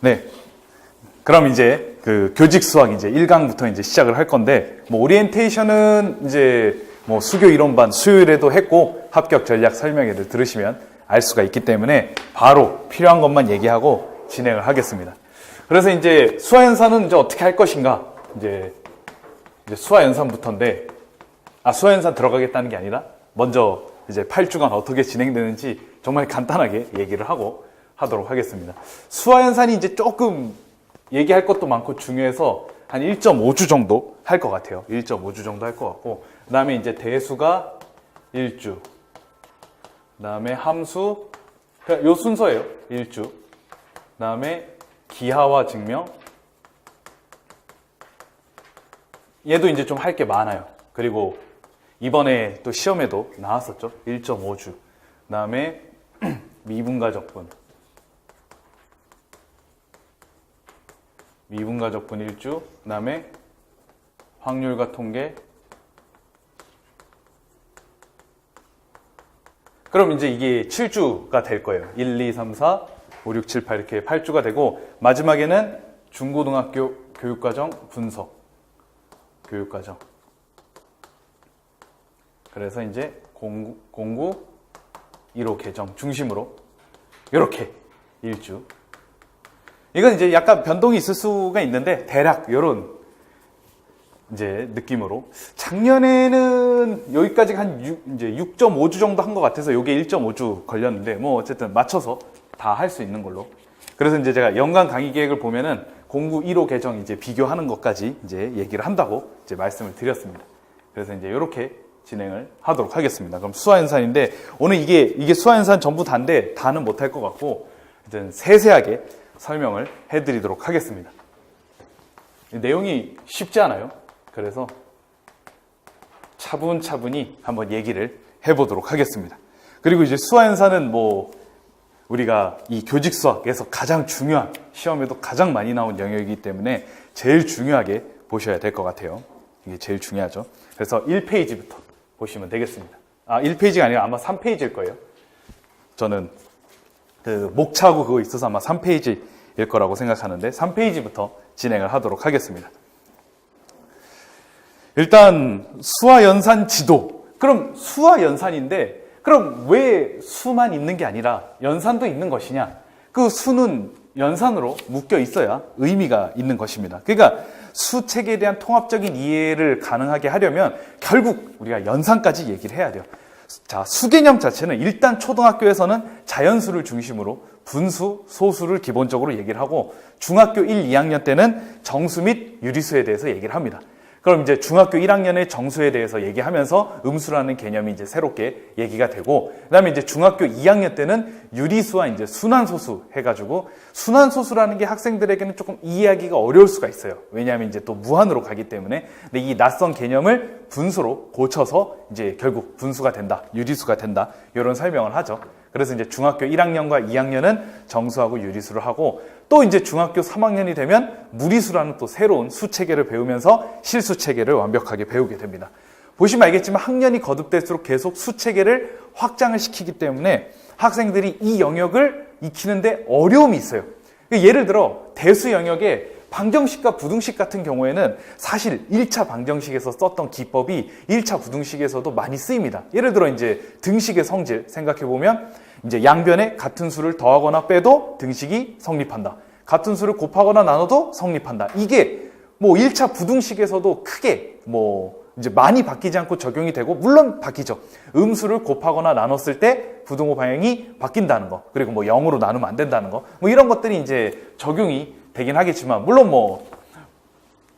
네. 그럼 이제 그 교직 수학 이제 1강부터 이제 시작을 할 건데, 뭐 오리엔테이션은 이제 뭐 수교 이론반 수요일에도 했고 합격 전략 설명회를 들으시면 알 수가 있기 때문에 바로 필요한 것만 얘기하고 진행을 하겠습니다. 그래서 이제 수화연산은 이제 어떻게 할 것인가? 이제 수화연산부터인데, 수화연산 들어가겠다는 게 아니라 먼저 이제 8주간 어떻게 진행되는지 정말 간단하게 얘기를 하도록 하겠습니다. 수화연산이 이제 조금 얘기할 것도 많고 중요해서 한 1.5주 정도 할 것 같아요. 1.5주 정도 할 것 같고, 그 다음에 이제 대수가 1주, 그 다음에 함수, 그냥 요 순서예요. 1주, 그 다음에 기하와 증명, 얘도 이제 좀 할 게 많아요. 그리고 이번에 또 시험에도 나왔었죠. 1.5주, 그 다음에 미분가적분 1주, 그 다음에 확률과 통계. 그럼 이제 이게 7주가 될 거예요. 1, 2, 3, 4, 5, 6, 7, 8 이렇게 8주가 되고, 마지막에는 중고등학교 교육과정 분석, 교육과정. 그래서 이제 공구 1호 개정 중심으로 이렇게 1주. 이건 이제 약간 변동이 있을 수가 있는데 대략 이런 이제 느낌으로, 작년에는 여기까지 이제 6.5주 정도 한 것 같아서 이게 1.5주 걸렸는데, 뭐 어쨌든 맞춰서 다 할 수 있는 걸로. 그래서 이제 제가 연간 강의 계획을 보면은 공구 1호 개정 이제 비교하는 것까지 이제 얘기를 한다고 이제 말씀을 드렸습니다. 그래서 이제 이렇게 진행을 하도록 하겠습니다. 그럼 수화연산인데, 오늘 이게 수화연산 전부 다인데 다는 못할 것 같고, 일단 세세하게 설명을 해드리도록 하겠습니다. 내용이 쉽지 않아요. 그래서 차분차분히 한번 얘기를 해보도록 하겠습니다. 그리고 이제 수화연산은 뭐 우리가 이 교직 수학에서 가장 중요한, 시험에도 가장 많이 나온 영역이기 때문에 제일 중요하게 보셔야 될 것 같아요. 이게 제일 중요하죠. 그래서 1페이지부터 보시면 되겠습니다. 1페이지가 아니라 아마 3페이지일 거예요. 저는 그 목차하고 그거 있어서 아마 3페이지일 거라고 생각하는데, 3페이지부터 진행을 하도록 하겠습니다. 일단 수화연산 지도. 그럼 수화연산인데, 그럼 왜 수만 있는 게 아니라 연산도 있는 것이냐? 그 수는 연산으로 묶여 있어야 의미가 있는 것입니다. 그러니까 수책에 대한 통합적인 이해를 가능하게 하려면 결국 우리가 연산까지 얘기를 해야 돼요. 자, 수 개념 자체는 일단 초등학교에서는 자연수를 중심으로 분수, 소수를 기본적으로 얘기를 하고, 중학교 1, 2학년 때는 정수 및 유리수에 대해서 얘기를 합니다. 그럼 이제 중학교 1학년의 정수에 대해서 얘기하면서 음수라는 개념이 이제 새롭게 얘기가 되고, 그 다음에 이제 중학교 2학년 때는 유리수와 이제 순환소수 해가지고, 순환소수라는 게 학생들에게는 조금 이해하기가 어려울 수가 있어요. 왜냐하면 이제 또 무한으로 가기 때문에. 근데 이 낯선 개념을 분수로 고쳐서 이제 결국 분수가 된다, 유리수가 된다, 이런 설명을 하죠. 그래서 이제 중학교 1학년과 2학년은 정수하고 유리수를 하고, 또 이제 중학교 3학년이 되면 무리수라는 또 새로운 수체계를 배우면서 실수체계를 완벽하게 배우게 됩니다. 보시면 알겠지만 학년이 거듭될수록 계속 수체계를 확장을 시키기 때문에 학생들이 이 영역을 익히는데 어려움이 있어요. 예를 들어 대수 영역에 방정식과 부등식 같은 경우에는 사실 1차 방정식에서 썼던 기법이 1차 부등식에서도 많이 쓰입니다. 예를 들어 이제 등식의 성질 생각해보면, 이제 양변에 같은 수를 더하거나 빼도 등식이 성립한다. 같은 수를 곱하거나 나눠도 성립한다. 이게 뭐 1차 부등식에서도 크게 뭐 이제 많이 바뀌지 않고 적용이 되고, 물론 바뀌죠. 음수를 곱하거나 나눴을 때 부등호 방향이 바뀐다는 거, 그리고 뭐 0으로 나누면 안 된다는 거, 뭐 이런 것들이 이제 적용이 되긴 하겠지만, 물론 뭐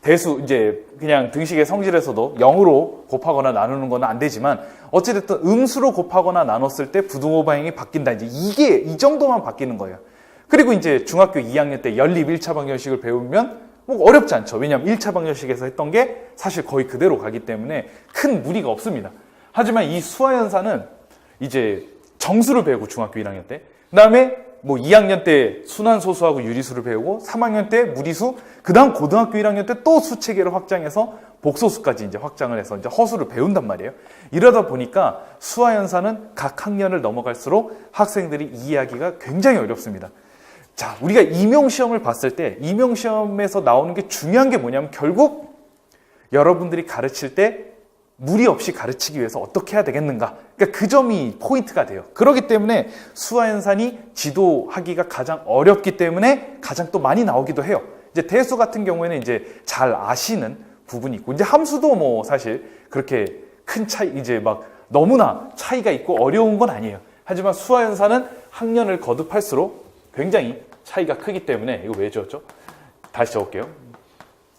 대수 이제 그냥 등식의 성질에서도 0으로 곱하거나 나누는 건 안 되지만, 어찌됐든 음수로 곱하거나 나눴을 때 부등호 방향이 바뀐다. 이제 이게 이 정도만 바뀌는 거예요. 그리고 이제 중학교 2학년 때 연립 1차 방정식을 배우면 뭐 어렵지 않죠. 왜냐하면 1차 방정식에서 했던 게 사실 거의 그대로 가기 때문에 큰 무리가 없습니다. 하지만 이 수화연산은 이제 정수를 배우고 중학교 1학년 때, 그 다음에 뭐 2학년 때 순환소수하고 유리수를 배우고, 3학년 때 무리수, 그 다음 고등학교 1학년 때 또 수체계를 확장해서 복소수까지 이제 확장을 해서 이제 허수를 배운단 말이에요. 이러다 보니까 수화연산은 각 학년을 넘어갈수록 학생들이 이해하기가 굉장히 어렵습니다. 자, 우리가 임용시험을 봤을 때 임용시험에서 나오는 게 중요한 게 뭐냐면 결국 여러분들이 가르칠 때 무리 없이 가르치기 위해서 어떻게 해야 되겠는가. 그러니까 그 점이 포인트가 돼요. 그렇기 때문에 수화연산이 지도하기가 가장 어렵기 때문에 가장 또 많이 나오기도 해요. 이제 대수 같은 경우에는 이제 잘 아시는 부분이 있고, 이제 함수도 뭐 사실 그렇게 큰 차이, 이제 막 너무나 차이가 있고 어려운 건 아니에요. 하지만 수화연산은 학년을 거듭할수록 굉장히 차이가 크기 때문에, 이거 왜 지웠죠? 다시 적을게요.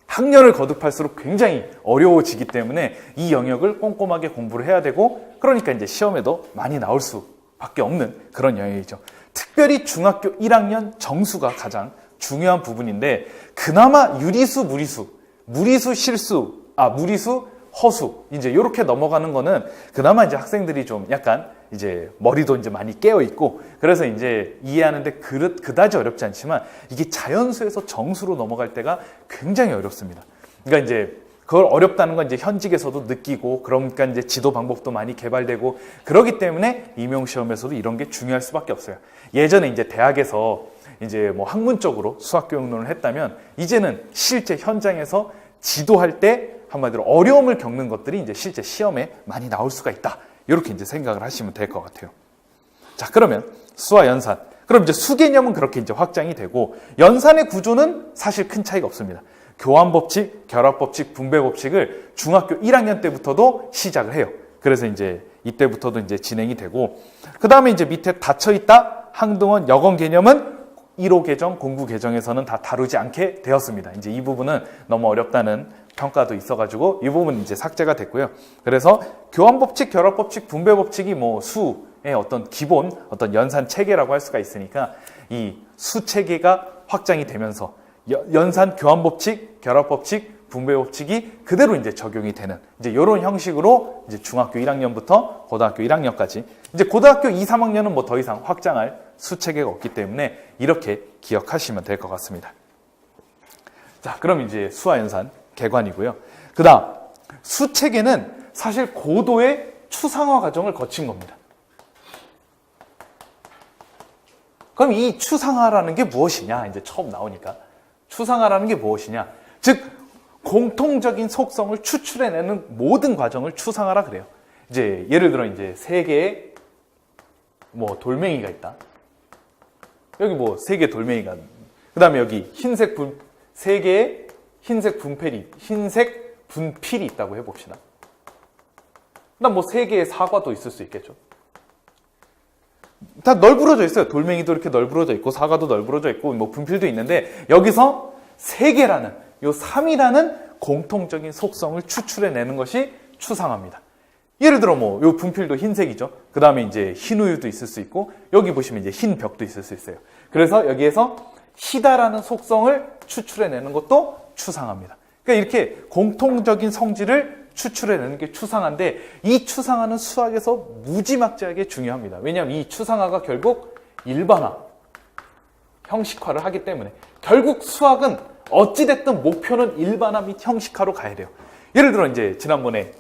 학년을 거듭할수록 굉장히 어려워지기 때문에 이 영역을 꼼꼼하게 공부를 해야 되고, 그러니까 이제 시험에도 많이 나올 수밖에 없는 그런 영역이죠. 특별히 중학교 1학년 정수가 가장 중요한 부분인데, 그나마 유리수, 무리수, 실수, 무리수, 허수, 이제 이렇게 넘어가는 거는 그나마 이제 학생들이 좀 약간 이제 머리도 이제 많이 깨어 있고, 그래서 이제 이해하는데 그다지 어렵지 않지만, 이게 자연수에서 정수로 넘어갈 때가 굉장히 어렵습니다. 그러니까 이제 그걸 어렵다는 건 이제 현직에서도 느끼고, 그러니까 이제 지도 방법도 많이 개발되고, 그러기 때문에 임용시험에서도 이런 게 중요할 수밖에 없어요. 예전에 이제 대학에서 이제 뭐 학문적으로 수학교육론을 했다면, 이제는 실제 현장에서 지도할 때 한마디로 어려움을 겪는 것들이 이제 실제 시험에 많이 나올 수가 있다. 이렇게 이제 생각을 하시면 될 것 같아요. 자, 그러면 수와 연산. 그럼 이제 수 개념은 그렇게 이제 확장이 되고, 연산의 구조는 사실 큰 차이가 없습니다. 교환법칙, 결합법칙, 분배법칙을 중학교 1학년 때부터도 시작을 해요. 그래서 이제 이때부터도 이제 진행이 되고, 그 다음에 이제 밑에 닫혀있다, 항등원, 역언 개념은 1호 개정, 공부 개정에서는 다 다루지 않게 되었습니다. 이제 이 부분은 너무 어렵다는 평가도 있어가지고 이 부분은 이제 삭제가 됐고요. 그래서 교환법칙, 결합법칙, 분배법칙이 뭐 수의 어떤 기본, 어떤 연산 체계라고 할 수가 있으니까 이 수 체계가 확장이 되면서 연산, 교환법칙, 결합법칙, 분배법칙이 그대로 이제 적용이 되는 이제 이런 형식으로 이제 중학교 1학년부터 고등학교 1학년까지, 이제 고등학교 2, 3학년은 뭐 더 이상 확장할 수 체계가 없기 때문에 이렇게 기억하시면 될 것 같습니다. 자, 그럼 이제 수와 연산 개관이고요. 그 다음 수 체계는 사실 고도의 추상화 과정을 거친 겁니다. 그럼 이 추상화라는 게 무엇이냐? 이제 처음 나오니까 추상화라는 게 무엇이냐? 즉 공통적인 속성을 추출해내는 모든 과정을 추상화라 그래요. 이제 예를 들어 이제 세 개의 뭐 돌멩이가 있다. 여기 뭐 세 개의 돌멩이가, 그 다음에 여기 세 개의 흰색 분필이 있다고 해봅시다. 그다음 뭐 세 개의 사과도 있을 수 있겠죠. 다 널브러져 있어요. 돌멩이도 이렇게 널브러져 있고, 사과도 널브러져 있고, 뭐 분필도 있는데, 여기서 세 개라는, 요 3이라는 공통적인 속성을 추출해내는 것이 추상화입니다. 예를 들어 뭐 요 분필도 흰색이죠. 그 다음에 이제 흰 우유도 있을 수 있고, 여기 보시면 이제 흰 벽도 있을 수 있어요. 그래서 여기에서 희다라는 속성을 추출해내는 것도 추상화입니다. 그러니까 이렇게 공통적인 성질을 추출해내는 게 추상화인데, 이 추상화는 수학에서 무지막지하게 중요합니다. 왜냐하면 이 추상화가 결국 일반화, 형식화를 하기 때문에, 결국 수학은 어찌됐든 목표는 일반화 및 형식화로 가야 돼요. 예를 들어 이제 지난번에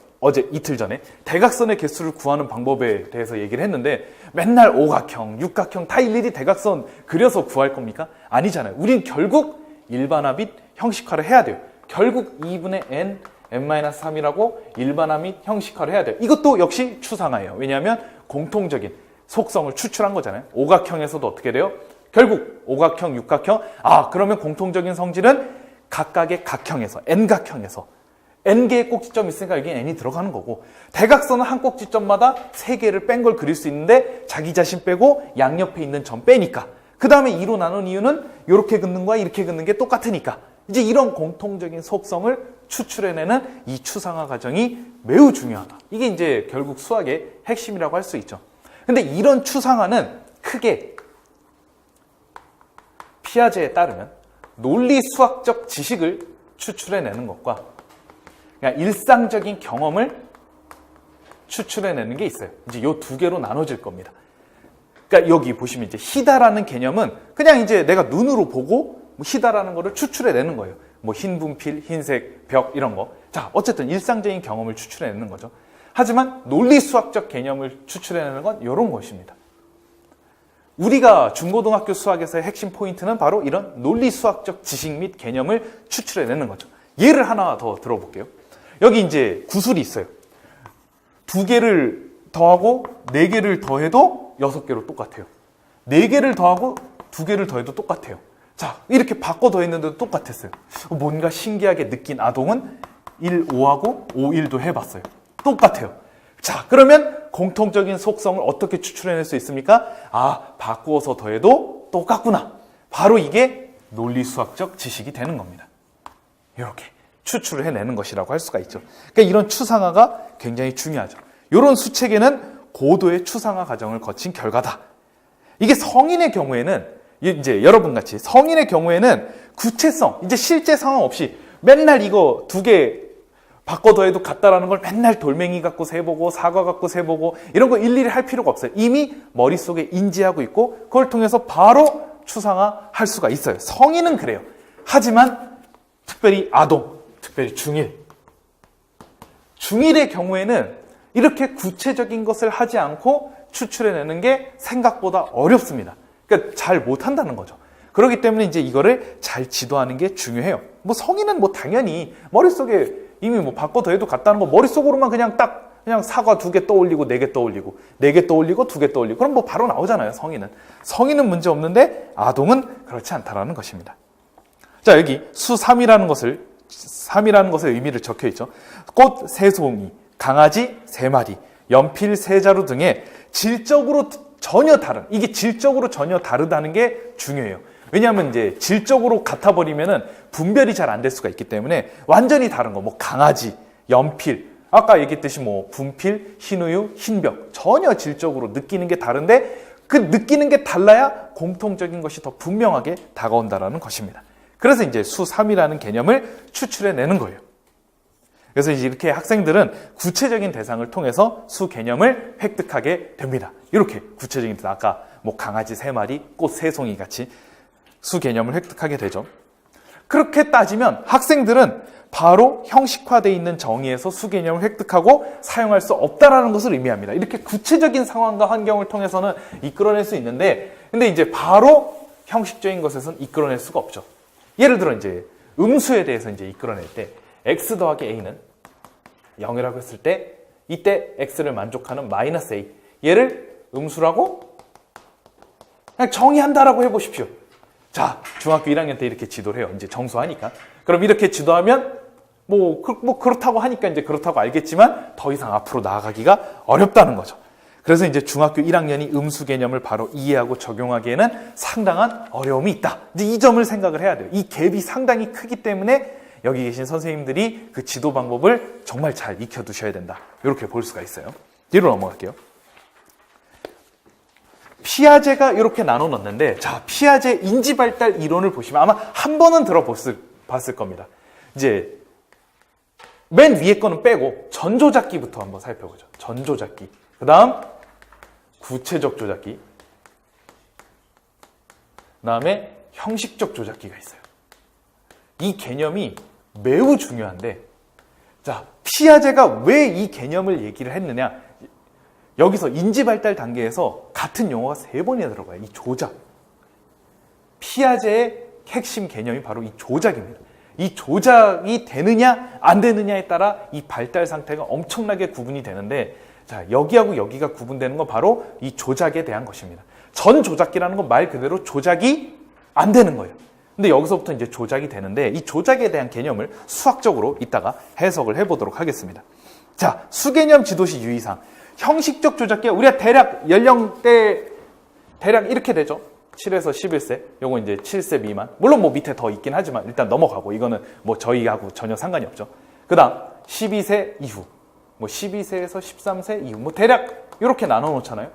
이틀 전에 대각선의 개수를 구하는 방법에 대해서 얘기를 했는데, 맨날 오각형, 육각형 다 일일이 대각선 그려서 구할 겁니까? 아니잖아요. 우린 결국 일반화 및 형식화를 해야 돼요. 결국 2분의 n-3이라고 일반화 및 형식화를 해야 돼요. 이것도 역시 추상화예요. 왜냐하면 공통적인 속성을 추출한 거잖아요. 오각형에서도 어떻게 돼요? 결국 오각형, 육각형, 그러면 공통적인 성질은 각각의 각형에서, n각형에서 n개의 꼭지점이 있으니까 여기 n이 들어가는 거고, 대각선은 한 꼭지점마다 3개를 뺀 걸 그릴 수 있는데 자기 자신 빼고 양옆에 있는 점 빼니까, 그 다음에 2로 나눈 이유는 이렇게 긋는 거와 이렇게 긋는 게 똑같으니까, 이제 이런 공통적인 속성을 추출해내는 이 추상화 과정이 매우 중요하다. 이게 이제 결국 수학의 핵심이라고 할 수 있죠. 근데 이런 추상화는 크게 피아제에 따르면 논리 수학적 지식을 추출해내는 것과 그냥 일상적인 경험을 추출해내는 게 있어요. 이제 이 두 개로 나눠질 겁니다. 그러니까 여기 보시면 이제 희다라는 개념은 그냥 이제 내가 눈으로 보고 희다라는 거를 추출해내는 거예요. 뭐 흰 분필, 흰색 벽 이런 거. 자, 어쨌든 일상적인 경험을 추출해내는 거죠. 하지만 논리 수학적 개념을 추출해내는 건 이런 것입니다. 우리가 중고등학교 수학에서의 핵심 포인트는 바로 이런 논리수학적 지식 및 개념을 추출해내는 거죠. 예를 하나 더 들어볼게요. 여기 이제 구술이 있어요. 2개를 더하고 4개를 더해도 6개로 똑같아요. 4개를 더하고 2개를 더해도 똑같아요. 자, 이렇게 바꿔 더했는데도 똑같았어요. 뭔가 신기하게 느낀 아동은 1, 5하고 5, 1도 해봤어요. 똑같아요. 자, 그러면 공통적인 속성을 어떻게 추출해낼 수 있습니까? 아, 바꾸어서 더해도 똑같구나. 바로 이게 논리수학적 지식이 되는 겁니다. 이렇게 추출을 해내는 것이라고 할 수가 있죠. 그러니까 이런 추상화가 굉장히 중요하죠. 이런 수체계는 고도의 추상화 과정을 거친 결과다. 이게 성인의 경우에는 이제 여러분 같이 성인의 경우에는 구체성, 이제 실제 상황 없이 맨날 이거 2개 바꿔 더해도 같다라는 걸 맨날 돌멩이 갖고 세보고 사과 갖고 세보고 이런 거 일일이 할 필요가 없어요. 이미 머릿속에 인지하고 있고 그걸 통해서 바로 추상화할 수가 있어요. 성인은 그래요. 하지만 특별히 아동, 특별히 중1의 경우에는 이렇게 구체적인 것을 하지 않고 추출해내는 게 생각보다 어렵습니다. 그러니까 잘 못한다는 거죠. 그렇기 때문에 이제 이거를 잘 지도하는 게 중요해요. 뭐 성인은 뭐 당연히 머릿속에 이미 뭐 바꿔 더해도 같다는 거 머릿속으로만 그냥 사과 2개 떠올리고 4개 떠올리고 4개 떠올리고 2개 떠올리고 그럼 뭐 바로 나오잖아요. 성인은 문제 없는데 아동은 그렇지 않다라는 것입니다. 자, 여기 수 3이라는 것의 의미를 적혀 있죠. 꽃 3송이, 강아지 3마리, 연필 3자루 등의 질적으로 전혀 다른, 이게 질적으로 전혀 다르다는 게 중요해요. 왜냐하면 이제 질적으로 같아버리면은 분별이 잘 안 될 수가 있기 때문에 완전히 다른 거, 뭐 강아지, 연필, 아까 얘기했듯이 뭐 분필, 흰우유, 흰벽, 전혀 질적으로 느끼는 게 다른데 그 느끼는 게 달라야 공통적인 것이 더 분명하게 다가온다라는 것입니다. 그래서 이제 수 3이라는 개념을 추출해내는 거예요. 그래서 이제 이렇게 학생들은 구체적인 대상을 통해서 수 개념을 획득하게 됩니다. 이렇게 구체적인 대상, 아까 뭐 강아지 3마리, 꽃 3송이 같이 수 개념을 획득하게 되죠. 그렇게 따지면 학생들은 바로 형식화되어 있는 정의에서 수 개념을 획득하고 사용할 수 없다라는 것을 의미합니다. 이렇게 구체적인 상황과 환경을 통해서는 이끌어낼 수 있는데, 근데 이제 바로 형식적인 것에서는 이끌어낼 수가 없죠. 예를 들어 이제 음수에 대해서 이제 이끌어낼 때 x 더하기 a는 0이라고 했을 때 이때 x를 만족하는 마이너스 a, 얘를 음수라고 그냥 정의한다라고 해보십시오. 자, 중학교 1학년 때 이렇게 지도를 해요. 이제 정수하니까. 그럼 이렇게 지도하면 뭐 그렇다고 하니까 이제 그렇다고 알겠지만 더 이상 앞으로 나아가기가 어렵다는 거죠. 그래서 이제 중학교 1학년이 음수 개념을 바로 이해하고 적용하기에는 상당한 어려움이 있다. 이제 이 점을 생각을 해야 돼요. 이 갭이 상당히 크기 때문에 여기 계신 선생님들이 그 지도 방법을 정말 잘 익혀두셔야 된다. 이렇게 볼 수가 있어요. 뒤로 넘어갈게요. 피아제가 이렇게 나눠 놓는데, 자, 피아제 인지발달 이론을 보시면 아마 한 번은 봤을 겁니다. 이제 맨 위에 거는 빼고 전조작기부터 한번 살펴보죠. 전조작기. 그 다음 구체적 조작기. 그 다음에 형식적 조작기가 있어요. 이 개념이 매우 중요한데, 자, 피아제가 왜 이 개념을 얘기를 했느냐? 여기서 인지발달 단계에서 같은 용어가 3번이나 들어가요. 이 조작. 피아제의 핵심 개념이 바로 이 조작입니다. 이 조작이 되느냐 안 되느냐에 따라 이 발달 상태가 엄청나게 구분이 되는데, 자, 여기하고 여기가 구분되는 건 바로 이 조작에 대한 것입니다. 전 조작기라는 건 말 그대로 조작이 안 되는 거예요. 근데 여기서부터 이제 조작이 되는데, 이 조작에 대한 개념을 수학적으로 이따가 해석을 해보도록 하겠습니다. 자, 수개념 지도시 유의사항. 형식적 조작기, 우리가 대략 연령대 대략 이렇게 되죠. 7에서 11세, 요거 이제 7세 미만. 물론 뭐 밑에 더 있긴 하지만 일단 넘어가고, 이거는 뭐 저희하고 전혀 상관이 없죠. 그 다음 12세 이후, 뭐 12세에서 13세 이후, 뭐 대략 이렇게 나눠 놓잖아요.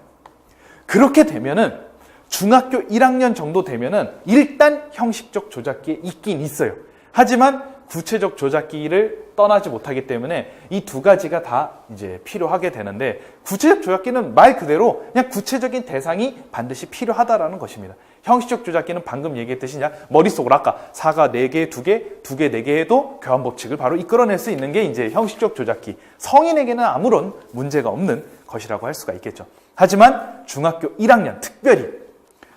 그렇게 되면은 중학교 1학년 정도 되면은 일단 형식적 조작기에 있긴 있어요. 하지만 구체적 조작기를 떠나지 못하기 때문에 이 두 가지가 다 이제 필요하게 되는데, 구체적 조작기는 말 그대로 그냥 구체적인 대상이 반드시 필요하다라는 것입니다. 형식적 조작기는 방금 얘기했듯이 그냥 머릿속으로 아까 4가 4개, 2개, 2개, 4개 해도 교환 법칙을 바로 이끌어낼 수 있는 게 이제 형식적 조작기. 성인에게는 아무런 문제가 없는 것이라고 할 수가 있겠죠. 하지만 중학교 1학년 특별히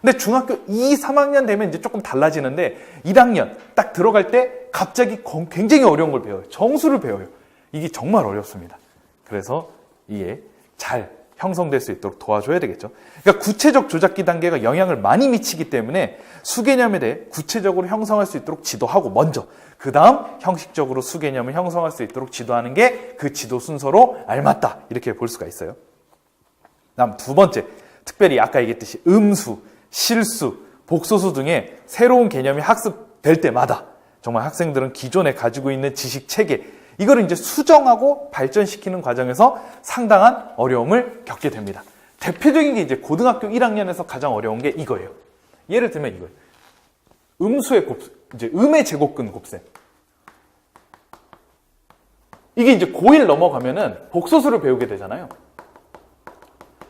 근데 중학교 2, 3학년 되면 이제 조금 달라지는데 1학년 딱 들어갈 때 갑자기 굉장히 어려운 걸 배워요. 정수를 배워요. 이게 정말 어렵습니다. 그래서 이게 잘 형성될 수 있도록 도와줘야 되겠죠. 그러니까 구체적 조작기 단계가 영향을 많이 미치기 때문에 수개념에 대해 구체적으로 형성할 수 있도록 지도하고 먼저, 그 다음 형식적으로 수개념을 형성할 수 있도록 지도하는 게 그 지도 순서로 알맞다, 이렇게 볼 수가 있어요. 다음 두 번째, 특별히 아까 얘기했듯이 음수, 실수, 복소수 등의 새로운 개념이 학습될 때마다 정말 학생들은 기존에 가지고 있는 지식 체계, 이거를 이제 수정하고 발전시키는 과정에서 상당한 어려움을 겪게 됩니다. 대표적인 게 이제 고등학교 1학년에서 가장 어려운 게 이거예요. 예를 들면 이거예요. 음수의 곱셈, 이제 음의 제곱근 곱셈. 이게 이제 고1 넘어가면은 복소수를 배우게 되잖아요.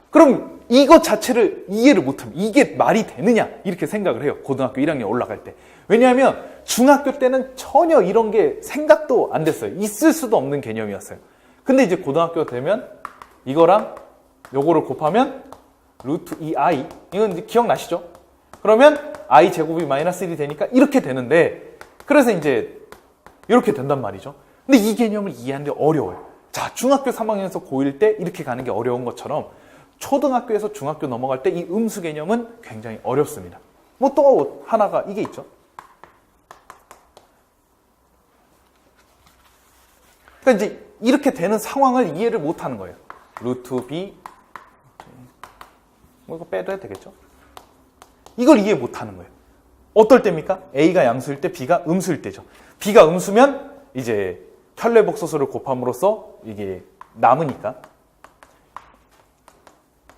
그럼 이것 자체를 이해를 못하면 이게 말이 되느냐, 이렇게 생각을 해요. 고등학교 1학년 올라갈 때. 왜냐하면 중학교 때는 전혀 이런 게 생각도 안 됐어요. 있을 수도 없는 개념이었어요. 근데 이제 고등학교 되면 이거랑 요거를 곱하면 루트 2i, 이건 이제 기억나시죠? 그러면 i 제곱이 마이너스 1이 되니까 이렇게 되는데, 그래서 이제 이렇게 된단 말이죠. 근데 이 개념을 이해하는데 어려워요. 자, 중학교 3학년에서 고1 때 이렇게 가는 게 어려운 것처럼 초등학교에서 중학교 넘어갈 때 이 음수 개념은 굉장히 어렵습니다. 뭐 또 하나가 이게 있죠. 그러니까 이제 이렇게 되는 상황을 이해를 못 하는 거예요. 루트 b, 뭐 이거 빼도 되겠죠? 이걸 이해 못 하는 거예요. 어떨 때입니까? a가 양수일 때 b가 음수일 때죠. b가 음수면 이제 혈례복소수를 곱함으로써 이게 남으니까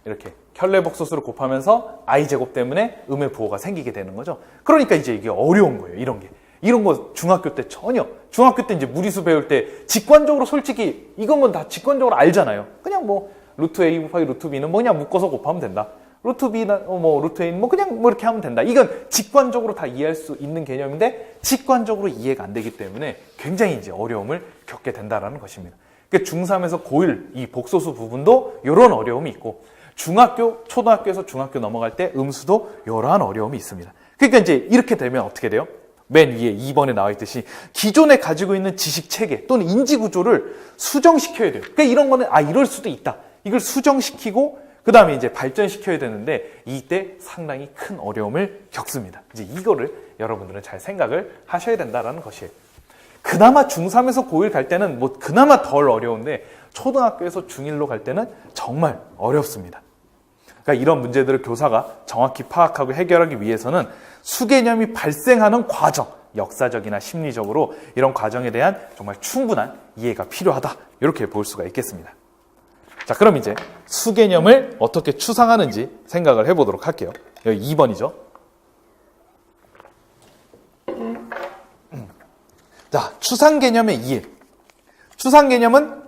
이렇게 혈례복소수를 곱하면서 i제곱 때문에 음의 부호가 생기게 되는 거죠. 그러니까 이제 이게 어려운 거예요. 이런 게. 이런 거 중학교 때 전혀. 중학교 때 이제 무리수 배울 때 직관적으로 솔직히 이건 다 직관적으로 알잖아요. 그냥 뭐 루트 a 곱하기 루트 b는 뭐 그냥 묶어서 곱하면 된다. 루트 b나 뭐 루트 a는 뭐 그냥 뭐 이렇게 하면 된다. 이건 직관적으로 다 이해할 수 있는 개념인데 직관적으로 이해가 안 되기 때문에 굉장히 이제 어려움을 겪게 된다라는 것입니다. 그러니까 중3에서 고1 이 복소수 부분도 이런 어려움이 있고, 중학교, 초등학교에서 중학교 넘어갈 때 음수도 이러한 어려움이 있습니다. 그러니까 이제 이렇게 되면 어떻게 돼요? 맨 위에 2번에 나와 있듯이 기존에 가지고 있는 지식 체계 또는 인지 구조를 수정시켜야 돼요. 그러니까 이런 거는 이럴 수도 있다. 이걸 수정시키고 그 다음에 이제 발전시켜야 되는데 이때 상당히 큰 어려움을 겪습니다. 이제 이거를 여러분들은 잘 생각을 하셔야 된다는 것이에요. 그나마 중3에서 고1 갈 때는 뭐 그나마 덜 어려운데 초등학교에서 중1로 갈 때는 정말 어렵습니다. 그러니까 이런 문제들을 교사가 정확히 파악하고 해결하기 위해서는 수개념이 발생하는 과정, 역사적이나 심리적으로 이런 과정에 대한 정말 충분한 이해가 필요하다, 이렇게 볼 수가 있겠습니다. 자, 그럼 이제 수개념을 어떻게 추상하는지 생각을 해보도록 할게요. 여기 2번이죠. 자, 추상 개념의 이해. 추상 개념은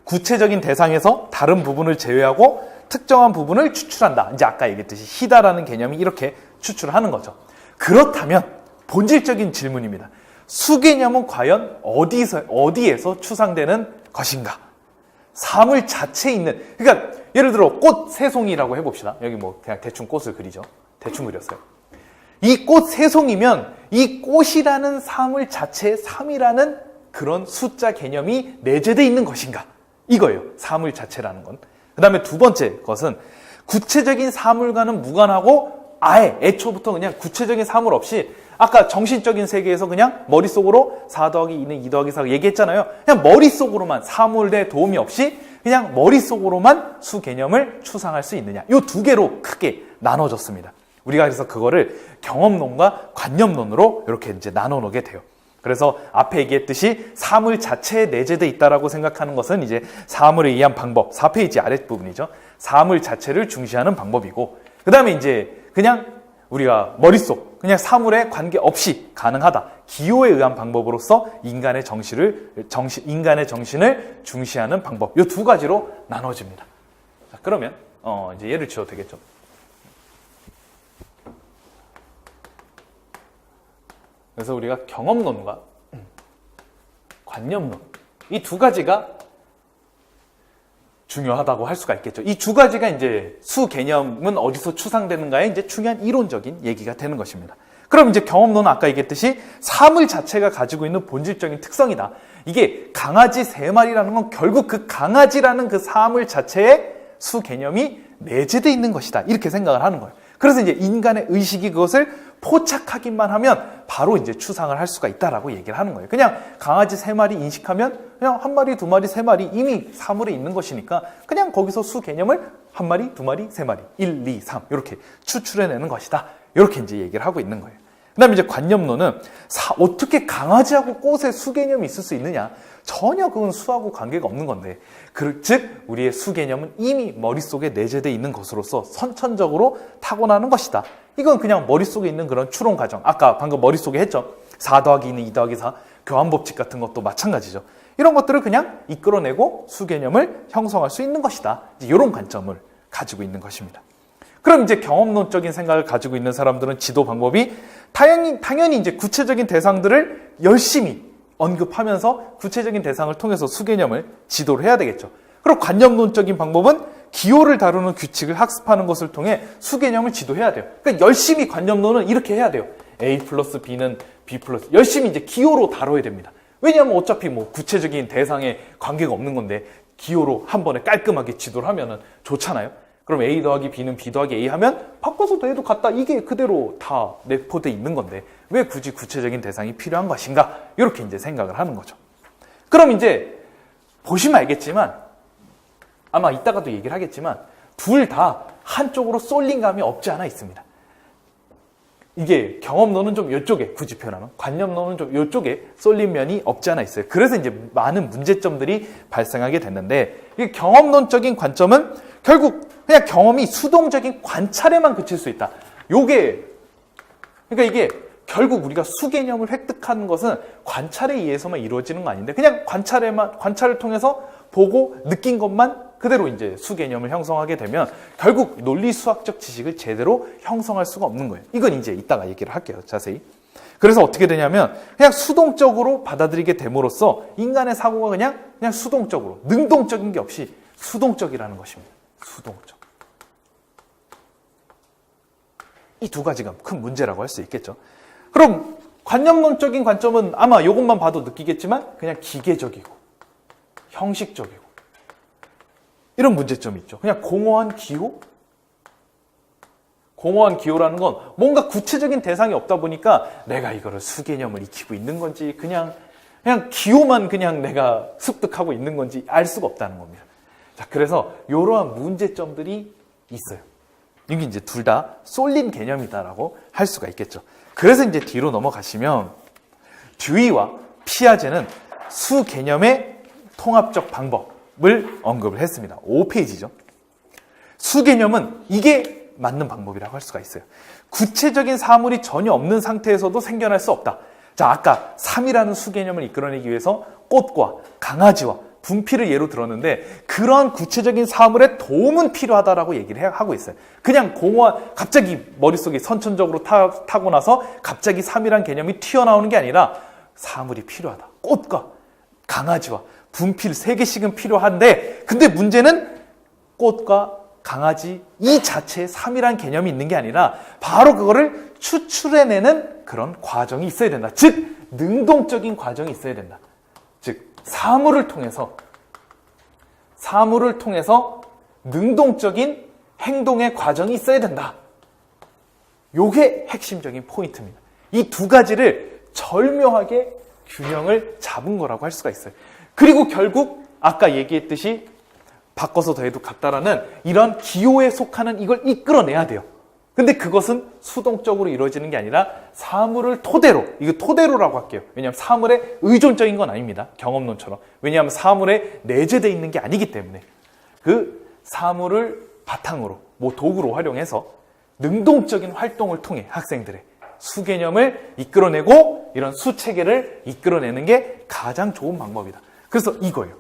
구체적인 대상에서 다른 부분을 제외하고 특정한 부분을 추출한다. 이제 아까 얘기했듯이 희다라는 개념이 이렇게 추출하는 거죠. 그렇다면 본질적인 질문입니다. 수개념은 과연 어디에서 추상되는 것인가? 사물 자체에 있는, 그러니까 예를 들어 꽃 새송이라고 해봅시다. 여기 뭐 그냥 대충 꽃을 그리죠. 대충 그렸어요. 이 꽃 새송이면 이 꽃이라는 사물 자체에 3이라는 그런 숫자 개념이 내재되어 있는 것인가? 이거예요. 사물 자체라는 건. 그 다음에 두 번째 것은 구체적인 사물과는 무관하고 아예 애초부터 그냥 구체적인 사물 없이 아까 정신적인 세계에서 그냥 머릿속으로 4 더하기 2는 2 더하기 4 얘기했잖아요. 그냥 머릿속으로만, 사물의 도움이 없이 그냥 머릿속으로만 수 개념을 추상할 수 있느냐. 이 두 개로 크게 나눠졌습니다. 우리가 그래서 그거를 경험론과 관념론으로 이렇게 이제 나눠 놓게 돼요. 그래서 앞에 얘기했듯이 사물 자체에 내재되어 있다라고 생각하는 것은 이제 사물에 의한 방법, 4페이지 아랫부분이죠. 사물 자체를 중시하는 방법이고, 그 다음에 이제 그냥 우리가 머릿속, 그냥 사물에 관계없이 가능하다. 기호에 의한 방법으로서 인간의 정신을 중시하는 방법. 이 두 가지로 나눠집니다. 자, 그러면 이제 예를 들어도 되겠죠. 그래서 우리가 경험론과 관념론, 이 두 가지가 중요하다고 할 수가 있겠죠. 이 두 가지가 이제 수 개념은 어디서 추상되는가에 이제 중요한 이론적인 얘기가 되는 것입니다. 그럼 이제 경험론은 아까 얘기했듯이 사물 자체가 가지고 있는 본질적인 특성이다. 이게 강아지 3마리라는 건 결국 그 강아지라는 그 사물 자체에 수 개념이 내재되어 있는 것이다. 이렇게 생각을 하는 거예요. 그래서 이제 인간의 의식이 그것을 포착하기만 하면 바로 이제 추상을 할 수가 있다라고 얘기를 하는 거예요. 그냥 강아지 3마리 인식하면 그냥 1마리, 2마리, 3마리 이미 사물에 있는 것이니까 그냥 거기서 수 개념을 1마리, 2마리, 3마리, 1, 2, 3 이렇게 추출해내는 것이다. 이렇게 이제 얘기를 하고 있는 거예요. 그 다음에 이제 관념론은 어떻게 강아지하고 꽃의 수 개념이 있을 수 있느냐? 전혀 그건 수하고 관계가 없는 건데, 즉 우리의 수 개념은 이미 머릿속에 내재되어 있는 것으로서 선천적으로 타고나는 것이다. 이건 그냥 머릿속에 있는 그런 추론 과정. 아까 방금 머릿속에 했죠. 4 더하기 2는 2 더하기 4, 교환법칙 같은 것도 마찬가지죠. 이런 것들을 그냥 이끌어내고 수 개념을 형성할 수 있는 것이다. 이런 관점을 가지고 있는 것입니다. 그럼 이제 경험론적인 생각을 가지고 있는 사람들은 지도 방법이 당연히 이제 구체적인 대상들을 열심히 언급하면서 구체적인 대상을 통해서 수 개념을 지도를 해야 되겠죠. 그리고 관념론적인 방법은 기호를 다루는 규칙을 학습하는 것을 통해 수 개념을 지도해야 돼요. 그러니까 열심히 관념론은 이렇게 해야 돼요. A 플러스 B는 B 플러스 열심히 이제 기호로 다뤄야 됩니다. 왜냐하면 어차피 뭐 구체적인 대상에 관계가 없는 건데 기호로 한 번에 깔끔하게 지도를 하면은 좋잖아요. 그럼 A 더하기 B는 B 더하기 A 하면 바꿔서도 해도 같다. 이게 그대로 다 내포되어 있는 건데 왜 굳이 구체적인 대상이 필요한 것인가? 이렇게 이제 생각을 하는 거죠. 그럼 이제 보시면 알겠지만 아마 이따가도 얘기를 하겠지만 둘 다 한쪽으로 쏠린 감이 없지 않아 있습니다. 이게 경험론은 좀 이쪽에 굳이 표현하면 관념론은 좀 이쪽에 쏠린 면이 없지 않아 있어요. 그래서 이제 많은 문제점들이 발생하게 됐는데 이 경험론적인 관점은 결국 그냥 경험이 수동적인 관찰에만 그칠 수 있다. 그러니까 이게 결국 우리가 수 개념을 획득하는 것은 관찰에 의해서만 이루어지는 거 아닌데 그냥 관찰을 통해서 보고 느낀 것만 그대로 이제 수 개념을 형성하게 되면 결국 논리 수학적 지식을 제대로 형성할 수가 없는 거예요. 이건 이제 이따가 얘기를 할게요. 자세히. 그래서 어떻게 되냐면 그냥 수동적으로 받아들이게 됨으로써 인간의 사고가 그냥 수동적으로 능동적인 게 없이 수동적이라는 것입니다. 수동적. 이 두 가지가 큰 문제라고 할 수 있겠죠. 그럼 관념론적인 관점은 아마 이것만 봐도 느끼겠지만 그냥 기계적이고 형식적이고 이런 문제점이 있죠. 그냥 공허한 기호? 공허한 기호라는 건 뭔가 구체적인 대상이 없다 보니까 내가 이거를 수개념을 익히고 있는 건지 그냥 기호만 그냥 내가 습득하고 있는 건지 알 수가 없다는 겁니다. 자, 그래서 이러한 문제점들이 있어요. 이게 이제 둘 다 쏠린 개념이다라고 할 수가 있겠죠. 그래서 이제 뒤로 넘어가시면 듀이와 피아제는 수 개념의 통합적 방법을 언급을 했습니다. 5페이지죠. 수 개념은 이게 맞는 방법이라고 할 수가 있어요. 구체적인 사물이 전혀 없는 상태에서도 생겨날 수 없다. 자, 아까 3이라는 수 개념을 이끌어내기 위해서 꽃과 강아지와 분필을 예로 들었는데 그런 구체적인 사물의 도움은 필요하다라고 얘기를 하고 있어요. 그냥 갑자기 머릿속에 선천적으로 타고 나서 갑자기 3이라는 개념이 튀어나오는 게 아니라 사물이 필요하다. 꽃과 강아지와 분필 3개씩은 필요한데 근데 문제는 꽃과 강아지 이 자체에 3이라는 개념이 있는 게 아니라 바로 그거를 추출해내는 그런 과정이 있어야 된다. 즉 능동적인 과정이 있어야 된다. 즉 사물을 통해서 능동적인 행동의 과정이 있어야 된다. 요게 핵심적인 포인트입니다. 이 두 가지를 절묘하게 균형을 잡은 거라고 할 수가 있어요. 그리고 결국 아까 얘기했듯이 바꿔서 더해도 같다라는 이런 기호에 속하는 이걸 이끌어내야 돼요. 근데 그것은 수동적으로 이루어지는 게 아니라 사물을 토대로, 이거 토대로라고 할게요. 왜냐하면 사물에 의존적인 건 아닙니다. 경험론처럼. 왜냐하면 사물에 내재되어 있는 게 아니기 때문에 그 사물을 바탕으로 도구로 활용해서 능동적인 활동을 통해 학생들의 수 개념을 이끌어내고 이런 수 체계를 이끌어내는 게 가장 좋은 방법이다. 그래서 이거예요.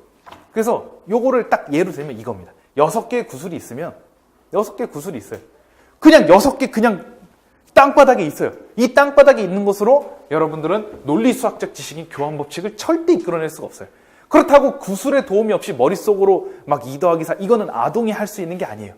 그래서 요거를 딱 예로 들면 이겁니다. 6개의 구슬이 있으면 6개의 구슬이 있어요. 그냥 6개 그냥 땅바닥에 있어요. 이 땅바닥에 있는 것으로 여러분들은 논리수학적 지식인 교환법칙을 절대 이끌어낼 수가 없어요. 그렇다고 구술의 도움이 없이 머릿속으로 막 2 더하기 4 이거는 아동이 할 수 있는 게 아니에요.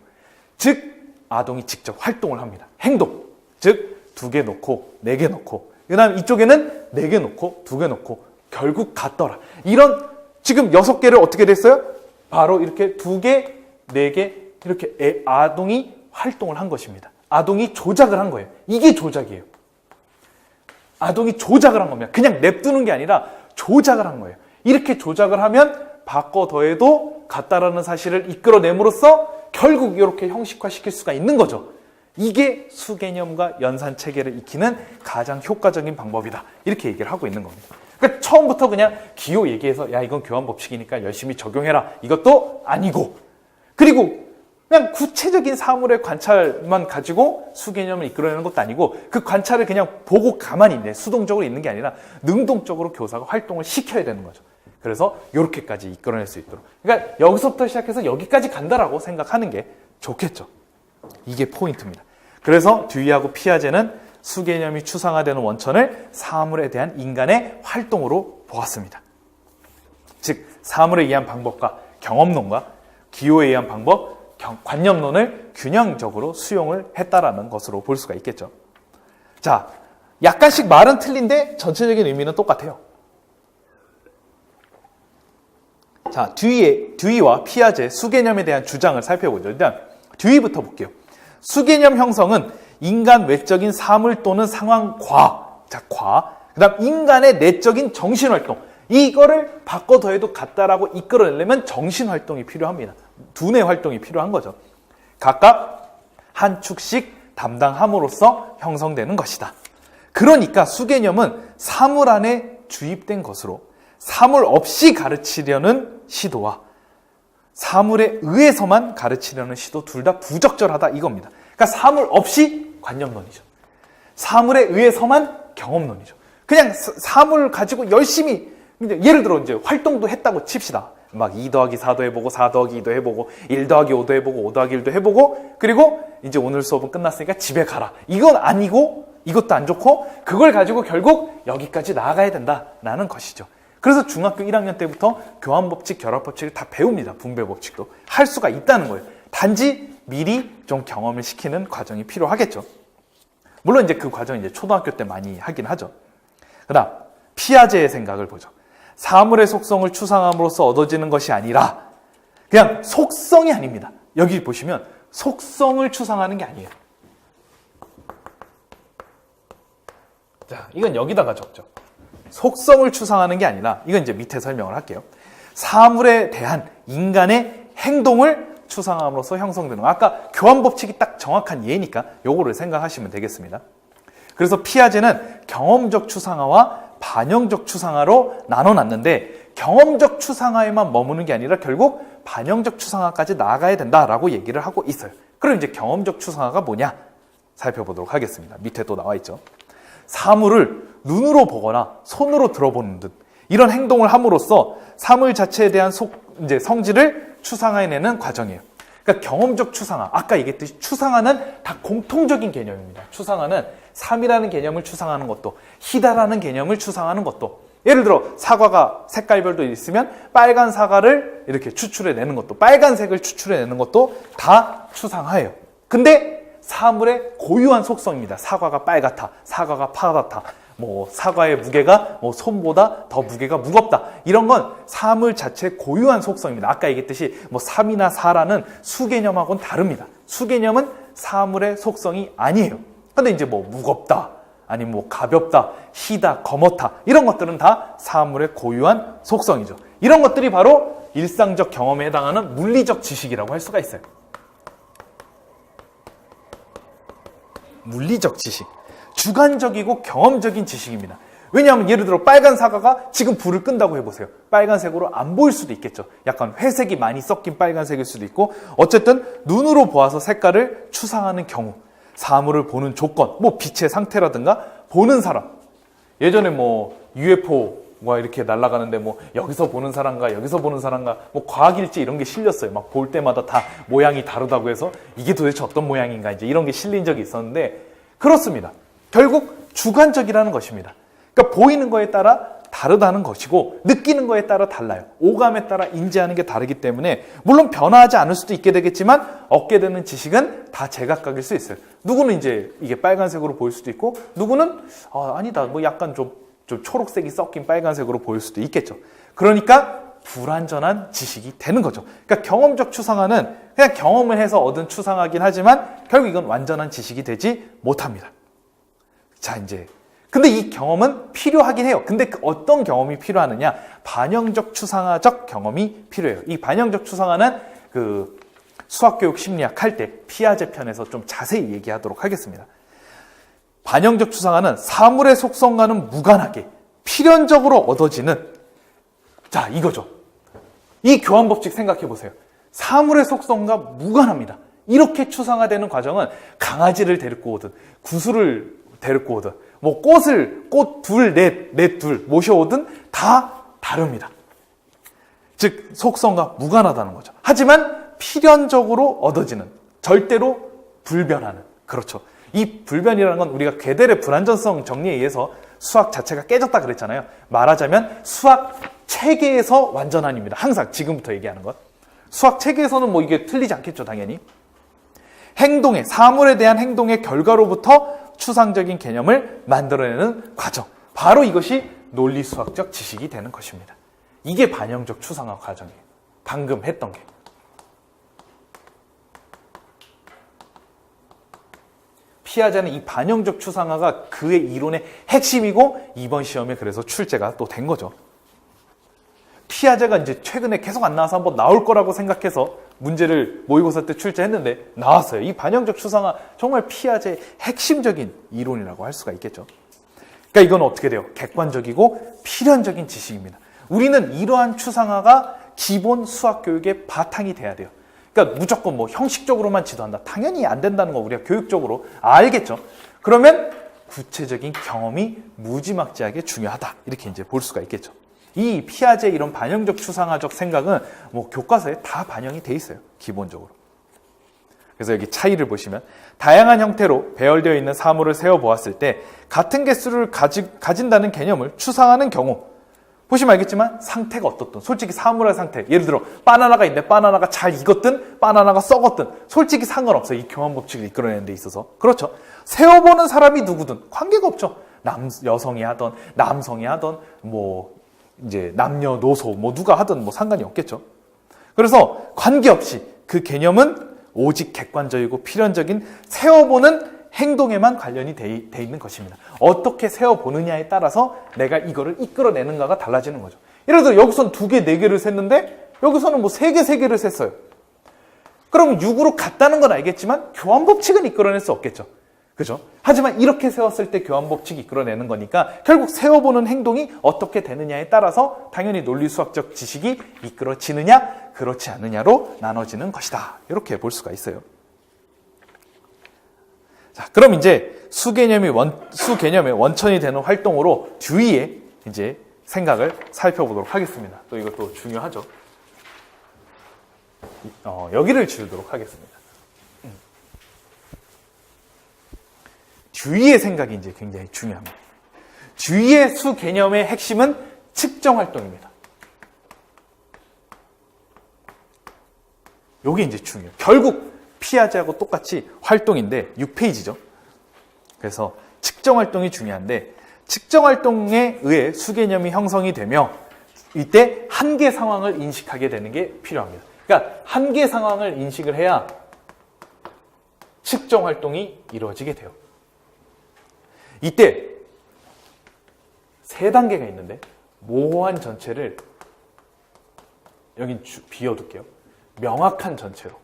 즉 아동이 직접 활동을 합니다. 행동. 즉 2개 놓고 4개 놓고 그 다음 이쪽에는 4개 놓고 2개 놓고 결국 같더라. 이런 지금 6개를 어떻게 됐어요? 바로 이렇게 2개, 4개 이렇게 아동이 활동을 한 것입니다. 아동이 조작을 한 거예요. 이게 조작이에요. 아동이 조작을 한 겁니다. 그냥 냅두는 게 아니라 조작을 한 거예요. 이렇게 조작을 하면 바꿔 더해도 같다라는 사실을 이끌어냄으로써 결국 이렇게 형식화시킬 수가 있는 거죠. 이게 수개념과 연산체계를 익히는 가장 효과적인 방법이다. 이렇게 얘기를 하고 있는 겁니다. 그러니까 처음부터 그냥 기호 얘기해서 야 이건 교환법칙이니까 열심히 적용해라. 이것도 아니고 그리고 그냥 구체적인 사물의 관찰만 가지고 수개념을 이끌어내는 것도 아니고 그 관찰을 그냥 보고 가만히 있네. 수동적으로 있는 게 아니라 능동적으로 교사가 활동을 시켜야 되는 거죠. 그래서 이렇게까지 이끌어낼 수 있도록. 그러니까 여기서부터 시작해서 여기까지 간다라고 생각하는 게 좋겠죠. 이게 포인트입니다. 그래서 듀이하고 피아제는 수개념이 추상화되는 원천을 사물에 대한 인간의 활동으로 보았습니다. 즉 사물에 의한 방법과 경험론과 기호에 의한 방법, 관념론을 균형적으로 수용을 했다라는 것으로 볼 수가 있겠죠. 자, 약간씩 말은 틀린데 전체적인 의미는 똑같아요. 자, 듀이와 피아제 수개념에 대한 주장을 살펴보죠. 일단 듀이부터 볼게요. 수개념 형성은 인간 외적인 사물 또는 상황 그 다음 인간의 내적인 정신활동 이거를 바꿔 더해도 같다라고 이끌어내려면 정신활동이 필요합니다. 두뇌 활동이 필요한 거죠. 각각 한 축씩 담당함으로써 형성되는 것이다. 그러니까 수개념은 사물 안에 주입된 것으로 사물 없이 가르치려는 시도와 사물에 의해서만 가르치려는 시도 둘 다 부적절하다 이겁니다. 그러니까 사물 없이 관념론이죠. 사물에 의해서만 경험론이죠. 그냥 사물 가지고 열심히 예를 들어 이제 활동도 했다고 칩시다. 막 2 더하기 4도 해보고 4 더하기 2도 해보고 1 더하기 5도 해보고 5 더하기 1도 해보고 그리고 이제 오늘 수업은 끝났으니까 집에 가라. 이건 아니고 이것도 안 좋고 그걸 가지고 결국 여기까지 나아가야 된다라는 것이죠. 그래서 중학교 1학년 때부터 교환법칙, 결합법칙을 다 배웁니다. 분배법칙도. 할 수가 있다는 거예요. 단지 미리 좀 경험을 시키는 과정이 필요하겠죠. 물론 이제 그 과정은 이제 초등학교 때 많이 하긴 하죠. 그 다음, 피아제의 생각을 보죠. 사물의 속성을 추상함으로써 얻어지는 것이 아니라 그냥 속성이 아닙니다. 여기 보시면 속성을 추상하는 게 아니에요. 자, 이건 여기다가 적죠. 속성을 추상하는 게 아니라 이건 이제 밑에 설명을 할게요. 사물에 대한 인간의 행동을 추상함으로써 형성되는 거. 아까 교환법칙이 딱 정확한 예니까 요거를 생각하시면 되겠습니다. 그래서 피아제는 경험적 추상화와 반영적 추상화로 나눠놨는데 경험적 추상화에만 머무는 게 아니라 결국 반영적 추상화까지 나아가야 된다라고 얘기를 하고 있어요. 그럼 이제 경험적 추상화가 뭐냐? 살펴보도록 하겠습니다. 밑에 또 나와 있죠. 사물을 눈으로 보거나 손으로 들어보는 듯 이런 행동을 함으로써 사물 자체에 대한 이제 성질을 추상화해내는 과정이에요. 그러니까 경험적 추상화, 아까 얘기했듯이 추상화는 다 공통적인 개념입니다. 추상화는 3이라는 개념을 추상하는 것도 희다라는 개념을 추상하는 것도 예를 들어 사과가 색깔별도 있으면 빨간 사과를 이렇게 추출해내는 것도 빨간색을 추출해내는 것도 다 추상화예요. 근데 사물의 고유한 속성입니다. 사과가 빨갛다, 사과가 파랗다, 뭐 사과의 무게가 뭐 손보다 더 무게가 무겁다. 이런 건 사물 자체의 고유한 속성입니다. 아까 얘기했듯이 뭐 3이나 4라는 수개념하고는 다릅니다. 수개념은 사물의 속성이 아니에요. 근데 이제 뭐 무겁다, 아니면 뭐 가볍다, 희다, 검었다 이런 것들은 다 사물의 고유한 속성이죠. 이런 것들이 바로 일상적 경험에 해당하는 물리적 지식이라고 할 수가 있어요. 물리적 지식. 주관적이고 경험적인 지식입니다. 왜냐하면 예를 들어 빨간 사과가 지금 불을 끈다고 해보세요. 빨간색으로 안 보일 수도 있겠죠. 약간 회색이 많이 섞인 빨간색일 수도 있고 어쨌든 눈으로 보아서 색깔을 추상하는 경우 사물을 보는 조건, 뭐 빛의 상태라든가 보는 사람. 예전에 뭐 UFO가 이렇게 날아가는데 뭐 여기서 보는 사람과 여기서 보는 사람과 뭐 과학일지 이런 게 실렸어요. 막 볼 때마다 다 모양이 다르다고 해서 이게 도대체 어떤 모양인가 이제 이런 게 실린 적이 있었는데 그렇습니다. 결국 주관적이라는 것입니다. 그러니까 보이는 거에 따라 다르다는 것이고 느끼는 거에 따라 달라요. 오감에 따라 인지하는 게 다르기 때문에 물론 변화하지 않을 수도 있게 되겠지만 얻게 되는 지식은 다 제각각일 수 있어요. 누구는 이제 이게 빨간색으로 보일 수도 있고 누구는 아니다 뭐 약간 좀 초록색이 섞인 빨간색으로 보일 수도 있겠죠. 그러니까 불완전한 지식이 되는 거죠. 그러니까 경험적 추상화는 그냥 경험을 해서 얻은 추상화긴 하지만 결국 이건 완전한 지식이 되지 못합니다. 자, 이제 근데 이 경험은 필요하긴 해요. 근데 어떤 경험이 필요하느냐? 반영적 추상화적 경험이 필요해요. 이 반영적 추상화는 그 수학교육 심리학 할 때 피아제 편에서 좀 자세히 얘기하도록 하겠습니다. 반영적 추상화는 사물의 속성과는 무관하게 필연적으로 얻어지는, 자, 이거죠. 이 교환법칙 생각해 보세요. 사물의 속성과 무관합니다. 이렇게 추상화되는 과정은 강아지를 데리고 오든 구슬을 데리고 오든 뭐 꽃 둘, 넷 둘 모셔오든 다 다릅니다. 즉 속성과 무관하다는 거죠. 하지만 필연적으로 얻어지는, 절대로 불변하는, 그렇죠. 이 불변이라는 건 우리가 괴델의 불완전성 정리에 의해서 수학 자체가 깨졌다 그랬잖아요. 말하자면 수학 체계에서 완전한입니다. 항상 지금부터 얘기하는 것. 수학 체계에서는 뭐 이게 틀리지 않겠죠, 당연히. 행동의, 사물에 대한 행동의 결과로부터 추상적인 개념을 만들어내는 과정. 바로 이것이 논리수학적 지식이 되는 것입니다. 이게 반영적 추상화 과정이에요. 방금 했던 게. 피아제는 이 반영적 추상화가 그의 이론의 핵심이고 이번 시험에 그래서 출제가 또 된 거죠. 피아제가 이제 최근에 계속 안 나와서 한번 나올 거라고 생각해서 문제를 모의고사 때 출제했는데 나왔어요. 이 반영적 추상화 정말 피아제의 핵심적인 이론이라고 할 수가 있겠죠. 그러니까 이건 어떻게 돼요? 객관적이고 필연적인 지식입니다. 우리는 이러한 추상화가 기본 수학 교육의 바탕이 돼야 돼요. 그러니까 무조건 뭐 형식적으로만 지도한다. 당연히 안 된다는 거 우리가 교육적으로 알겠죠. 그러면 구체적인 경험이 무지막지하게 중요하다. 이렇게 이제 볼 수가 있겠죠. 이 피아제의 이런 반영적 추상화적 생각은 뭐 교과서에 다 반영이 돼 있어요. 기본적으로. 그래서 여기 차이를 보시면 다양한 형태로 배열되어 있는 사물을 세어보았을 때 같은 개수를 가진다는 개념을 추상하는 경우 보시면 알겠지만 상태가 어떻든 솔직히 사물의 상태, 예를 들어 바나나가 있는데 바나나가 잘 익었든 바나나가 썩었든 솔직히 상관없어요. 이 교환법칙을 이끌어내는 데 있어서. 그렇죠. 세어보는 사람이 누구든 관계가 없죠. 여성이 하던 남성이 하던 뭐 이제 남녀노소 뭐 누가 하든 뭐 상관이 없겠죠. 그래서 관계없이 그 개념은 오직 객관적이고 필연적인 세어보는 행동에만 관련이 돼 있는 것입니다. 어떻게 세어보느냐에 따라서 내가 이거를 이끌어내는가가 달라지는 거죠. 예를 들어 여기서는 2개, 4개를 셌는데 여기서는 뭐 3개, 3개를 셌어요. 그럼 6으로 같다는 건 알겠지만 교환법칙은 이끌어낼 수 없겠죠. 그죠? 하지만 이렇게 세웠을 때 교환법칙이 이끌어내는 거니까 결국 세워보는 행동이 어떻게 되느냐에 따라서 당연히 논리수학적 지식이 이끌어지느냐 그렇지 않느냐로 나눠지는 것이다. 이렇게 볼 수가 있어요. 자, 그럼 이제 수개념의 원천이 되는 활동으로 듀이의 이제 생각을 살펴보도록 하겠습니다. 또 이것도 중요하죠. 여기를 지우도록 하겠습니다. 듀이의 생각이 이제 굉장히 중요합니다. 듀이의 수 개념의 핵심은 측정 활동입니다. 이게 이제 중요해요. 결국 피아제하고 똑같이 활동인데 6페이지죠. 그래서 측정 활동이 중요한데 측정 활동에 의해 수 개념이 형성이 되며 이때 한계 상황을 인식하게 되는 게 필요합니다. 그러니까 한계 상황을 인식을 해야 측정 활동이 이루어지게 돼요. 이때 3단계가 있는데 모호한 전체를 여긴 비워둘게요. 명확한 전체로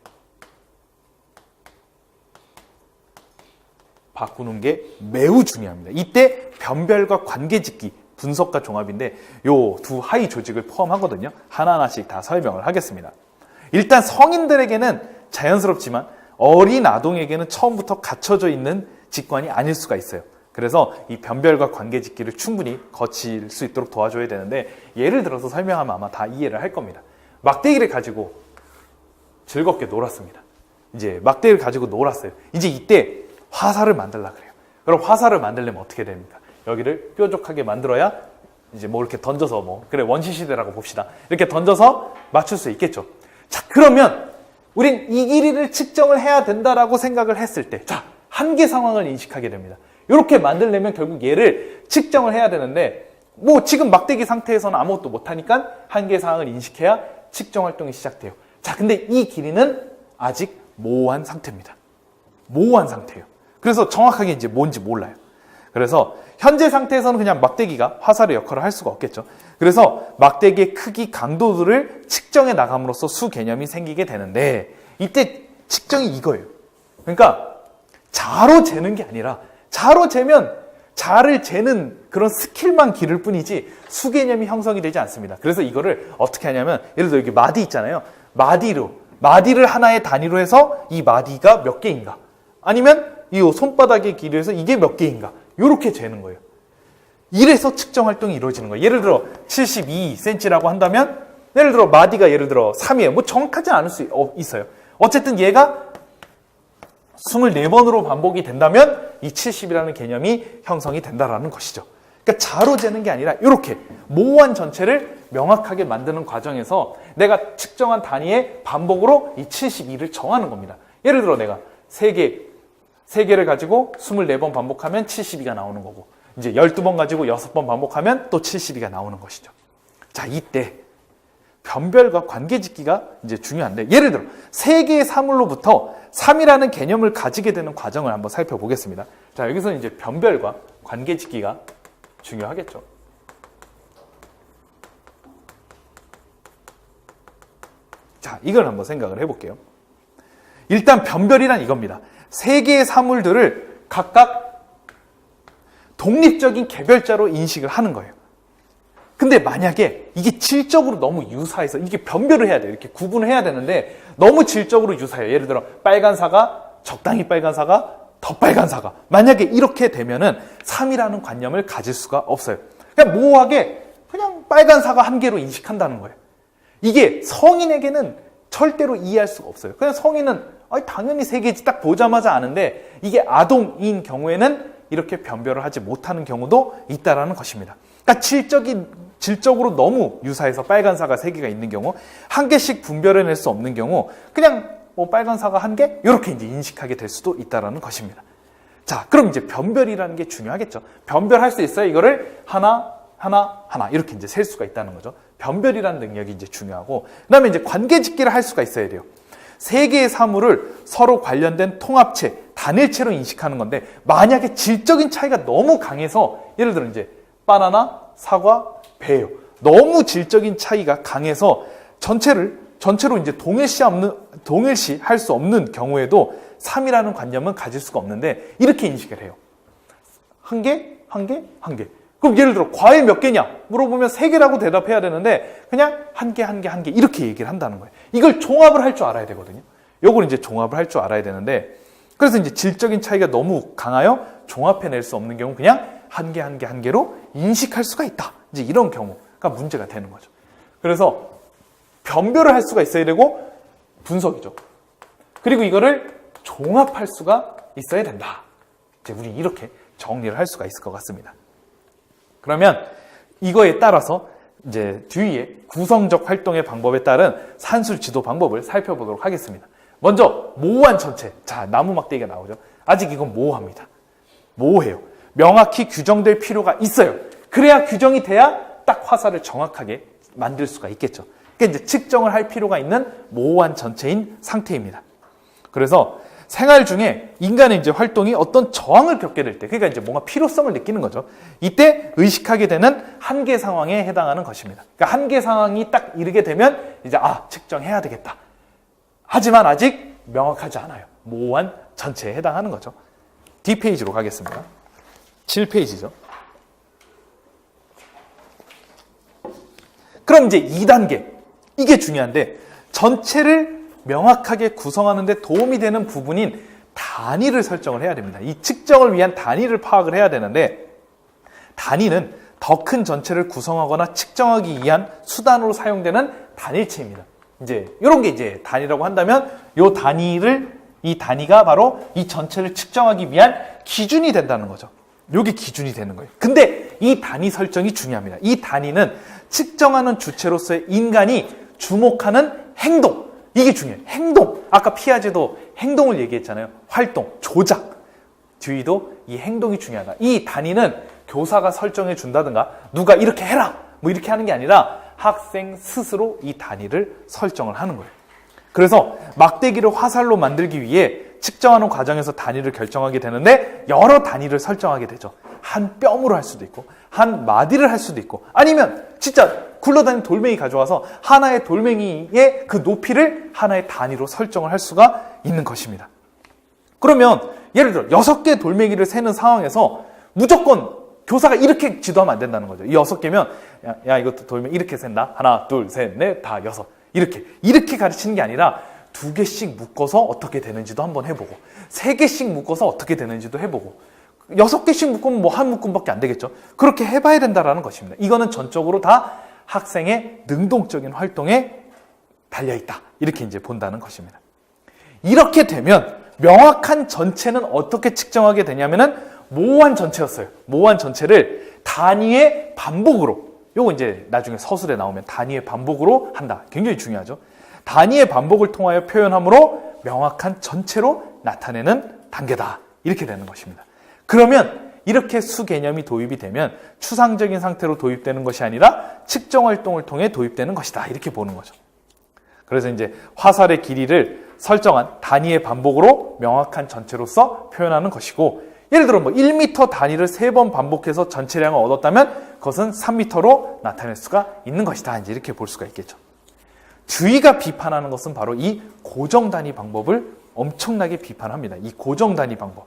바꾸는 게 매우 중요합니다. 이때 변별과 관계짓기, 분석과 종합인데 요 두 하위 조직을 포함하거든요. 하나하나씩 다 설명을 하겠습니다. 일단 성인들에게는 자연스럽지만 어린 아동에게는 처음부터 갖춰져 있는 직관이 아닐 수가 있어요. 그래서 이 변별과 관계짓기를 충분히 거칠 수 있도록 도와줘야 되는데 예를 들어서 설명하면 아마 다 이해를 할 겁니다. 막대기를 가지고 즐겁게 놀았습니다. 이제 막대기를 가지고 놀았어요. 이제 이때 화살을 만들려고 그래요. 그럼 화살을 만들려면 어떻게 됩니까? 여기를 뾰족하게 만들어야 이제 뭐 이렇게 던져서 뭐 그래 원시시대라고 봅시다. 이렇게 던져서 맞출 수 있겠죠. 자, 그러면 우린 이 길이를 측정을 해야 된다라고 생각을 했을 때, 자, 한계 상황을 인식하게 됩니다. 이렇게 만들려면 결국 얘를 측정을 해야 되는데, 뭐 지금 막대기 상태에서는 아무것도 못하니까 한계 상황을 인식해야 측정 활동이 시작돼요. 자, 근데 이 길이는 아직 모호한 상태입니다. 모호한 상태예요. 그래서 정확하게 이제 뭔지 몰라요. 그래서 현재 상태에서는 그냥 막대기가 화살의 역할을 할 수가 없겠죠. 그래서 막대기의 크기, 강도들을 측정해 나감으로써 수 개념이 생기게 되는데, 이때 측정이 이거예요. 그러니까 자로 재는 게 아니라, 자로 재면 자를 재는 그런 스킬만 기를 뿐이지 수 개념이 형성이 되지 않습니다. 그래서 이거를 어떻게 하냐면, 예를 들어 여기 마디 있잖아요. 마디를 하나의 단위로 해서 이 마디가 몇 개인가, 아니면 이 손바닥의 길이에서 이게 몇 개인가, 이렇게 재는 거예요. 이래서 측정 활동이 이루어지는 거예요. 예를 들어 72cm라고 한다면, 예를 들어 마디가 예를 들어 3이에요. 뭐 정확하지 않을 수 있어요. 어쨌든 얘가 24번으로 반복이 된다면 이 70이라는 개념이 형성이 된다라는 것이죠. 그러니까 자로 재는 게 아니라 이렇게 모호한 전체를 명확하게 만드는 과정에서 내가 측정한 단위의 반복으로 이 72를 정하는 겁니다. 예를 들어 내가 3개를 가지고 24번 반복하면 72가 나오는 거고, 이제 12번 가지고 6번 반복하면 또 72가 나오는 것이죠. 자, 이때 변별과 관계짓기가 이제 중요한데, 예를 들어 3개의 사물로부터 3이라는 개념을 가지게 되는 과정을 한번 살펴보겠습니다. 자, 여기서 이제 변별과 관계짓기가 중요하겠죠. 자, 이걸 한번 생각을 해볼게요. 일단 변별이란 이겁니다. 3개의 사물들을 각각 독립적인 개별자로 인식을 하는 거예요. 근데 만약에 이게 질적으로 너무 유사해서, 이게 변별을 해야 돼요. 이렇게 구분을 해야 되는데 너무 질적으로 유사해요. 예를 들어 빨간 사과, 적당히 빨간 사과, 더 빨간 사과. 만약에 이렇게 되면은 3이라는 관념을 가질 수가 없어요. 그냥 모호하게 그냥 빨간 사과 한 개로 인식한다는 거예요. 이게 성인에게는 절대로 이해할 수가 없어요. 그냥 성인은 당연히 3개지 딱 보자마자 아는데, 이게 아동인 경우에는 이렇게 변별을 하지 못하는 경우도 있다라는 것입니다. 그러니까 질적으로 너무 유사해서 빨간 사과 3개가 있는 경우, 한 개씩 분별해낼 수 없는 경우, 그냥 뭐 빨간 사과 한 개? 이렇게 이제 인식하게 될 수도 있다라는 것입니다. 자, 그럼 이제 변별이라는 게 중요하겠죠. 변별할 수 있어요. 이거를 하나 이렇게 이제 셀 수가 있다는 거죠. 변별이라는 능력이 이제 중요하고, 그 다음에 이제 관계짓기를 할 수가 있어야 돼요. 3개의 사물을 서로 관련된 통합체, 단일체로 인식하는 건데, 만약에 질적인 차이가 너무 강해서, 예를 들어 이제 바나나, 사과, 배예요. 너무 질적인 차이가 강해서 전체로 이제 동일시할 수 없는 경우에도 3이라는 관념은 가질 수가 없는데, 이렇게 인식을 해요. 한 개. 그럼 예를 들어 과일 몇 개냐 물어보면 3개라고 대답해야 되는데, 그냥 한 개 이렇게 얘기를 한다는 거예요. 이걸 종합을 할 줄 알아야 되거든요. 요걸 이제 종합을 할 줄 알아야 되는데, 그래서 이제 질적인 차이가 너무 강하여 종합해낼 수 없는 경우 그냥 한 개로 인식할 수가 있다. 이제 이런 경우가 문제가 되는 거죠. 그래서 변별을 할 수가 있어야 되고, 분석이죠. 그리고 이거를 종합할 수가 있어야 된다. 이제 우리 이렇게 정리를 할 수가 있을 것 같습니다. 그러면 이거에 따라서 이제 뒤에 구성적 활동의 방법에 따른 산술 지도 방법을 살펴보도록 하겠습니다. 먼저 모호한 전체. 자, 나무 막대기가 나오죠. 아직 이건 모호합니다. 모호해요. 명확히 규정될 필요가 있어요. 그래야 규정이 돼야 딱 화살을 정확하게 만들 수가 있겠죠. 그러니까 이제 측정을 할 필요가 있는 모호한 전체인 상태입니다. 그래서 생활 중에 인간의 이제 활동이 어떤 저항을 겪게 될 때, 그러니까 이제 뭔가 필요성을 느끼는 거죠. 이때 의식하게 되는 한계 상황에 해당하는 것입니다. 그러니까 한계 상황이 딱 이르게 되면 이제 측정해야 되겠다. 하지만 아직 명확하지 않아요. 모호한 전체에 해당하는 거죠. D페이지로 가겠습니다. 7페이지죠. 그럼 이제 2단계. 이게 중요한데, 전체를 명확하게 구성하는 데 도움이 되는 부분인 단위를 설정을 해야 됩니다. 이 측정을 위한 단위를 파악을 해야 되는데, 단위는 더 큰 전체를 구성하거나 측정하기 위한 수단으로 사용되는 단일체입니다. 이제 이런 게 이제 단위라고 한다면, 이 단위가 바로 이 전체를 측정하기 위한 기준이 된다는 거죠. 요게 기준이 되는 거예요. 근데 이 단위 설정이 중요합니다. 이 단위는 측정하는 주체로서의 인간이 주목하는 행동, 이게 중요해요. 행동. 아까 피아제도 행동을 얘기했잖아요. 활동, 조작. 듀이도 이 행동이 중요하다. 이 단위는 교사가 설정해 준다든가 누가 이렇게 해라 뭐 이렇게 하는 게 아니라 학생 스스로 이 단위를 설정을 하는 거예요. 그래서 막대기를 화살로 만들기 위해 측정하는 과정에서 단위를 결정하게 되는데 여러 단위를 설정하게 되죠. 한 뼘으로 할 수도 있고 한 마디를 할 수도 있고 아니면 진짜 굴러다니는 돌멩이 가져와서 하나의 돌멩이의 그 높이를 하나의 단위로 설정을 할 수가 있는 것입니다. 그러면 예를 들어 6개의 돌멩이를 세는 상황에서 무조건 교사가 이렇게 지도하면 안 된다는 거죠. 이 6개면 야 이것도 돌멩이 이렇게 센다. 하나, 둘, 셋, 넷, 다 6. 이렇게 가르치는 게 아니라 2개씩 묶어서 어떻게 되는지도 한번 해보고 3개씩 묶어서 어떻게 되는지도 해보고 6개씩 묶으면 뭐 한 묶음밖에 안 되겠죠. 그렇게 해봐야 된다는 것입니다. 이거는 전적으로 다 학생의 능동적인 활동에 달려있다. 이렇게 이제 본다는 것입니다. 이렇게 되면 명확한 전체는 어떻게 측정하게 되냐면은 모호한 전체였어요. 모호한 전체를 단위의 반복으로, 요거 이제 나중에 서술에 나오면 단위의 반복으로 한다. 굉장히 중요하죠. 단위의 반복을 통하여 표현함으로 명확한 전체로 나타내는 단계다. 이렇게 되는 것입니다. 그러면 이렇게 수 개념이 도입이 되면 추상적인 상태로 도입되는 것이 아니라 측정 활동을 통해 도입되는 것이다. 이렇게 보는 거죠. 그래서 이제 화살의 길이를 설정한 단위의 반복으로 명확한 전체로서 표현하는 것이고, 예를 들어 뭐 1m 단위를 3번 반복해서 전체량을 얻었다면 그것은 3m로 나타낼 수가 있는 것이다. 이제 이렇게 볼 수가 있겠죠. 듀이가 비판하는 것은 바로 이 고정 단위 방법을 엄청나게 비판합니다. 이 고정 단위 방법.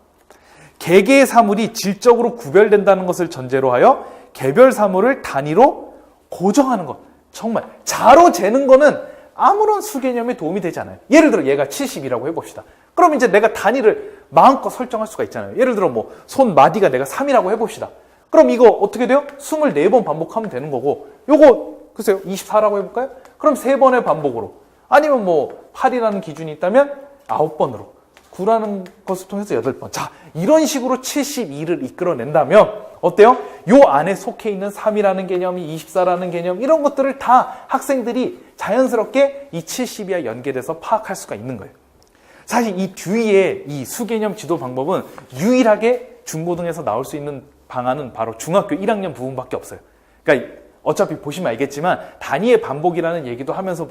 개개의 사물이 질적으로 구별된다는 것을 전제로 하여 개별 사물을 단위로 고정하는 것. 정말 자로 재는 거는 아무런 수 개념에 도움이 되지 않아요. 예를 들어 얘가 70이라고 해봅시다. 그럼 이제 내가 단위를 마음껏 설정할 수가 있잖아요. 예를 들어 뭐 손 마디가 내가 3이라고 해봅시다. 그럼 이거 어떻게 돼요? 24번 반복하면 되는 거고, 요거 글쎄요 24라고 해볼까요? 그럼 3번의 반복으로, 아니면 뭐 8이라는 기준이 있다면 9번으로, 9라는 것을 통해서 8번. 자, 이런 식으로 72를 이끌어낸다면 어때요? 요 안에 속해 있는 3이라는 개념, 24라는 개념, 이런 것들을 다 학생들이 자연스럽게 이 70이와 연계돼서 파악할 수가 있는 거예요. 사실 이 듀이의 이 수개념 지도 방법은 유일하게 중고등에서 나올 수 있는 방안은 바로 중학교 1학년 부분밖에 없어요. 그러니까 어차피 보시면 알겠지만 단위의 반복이라는 얘기도 하면서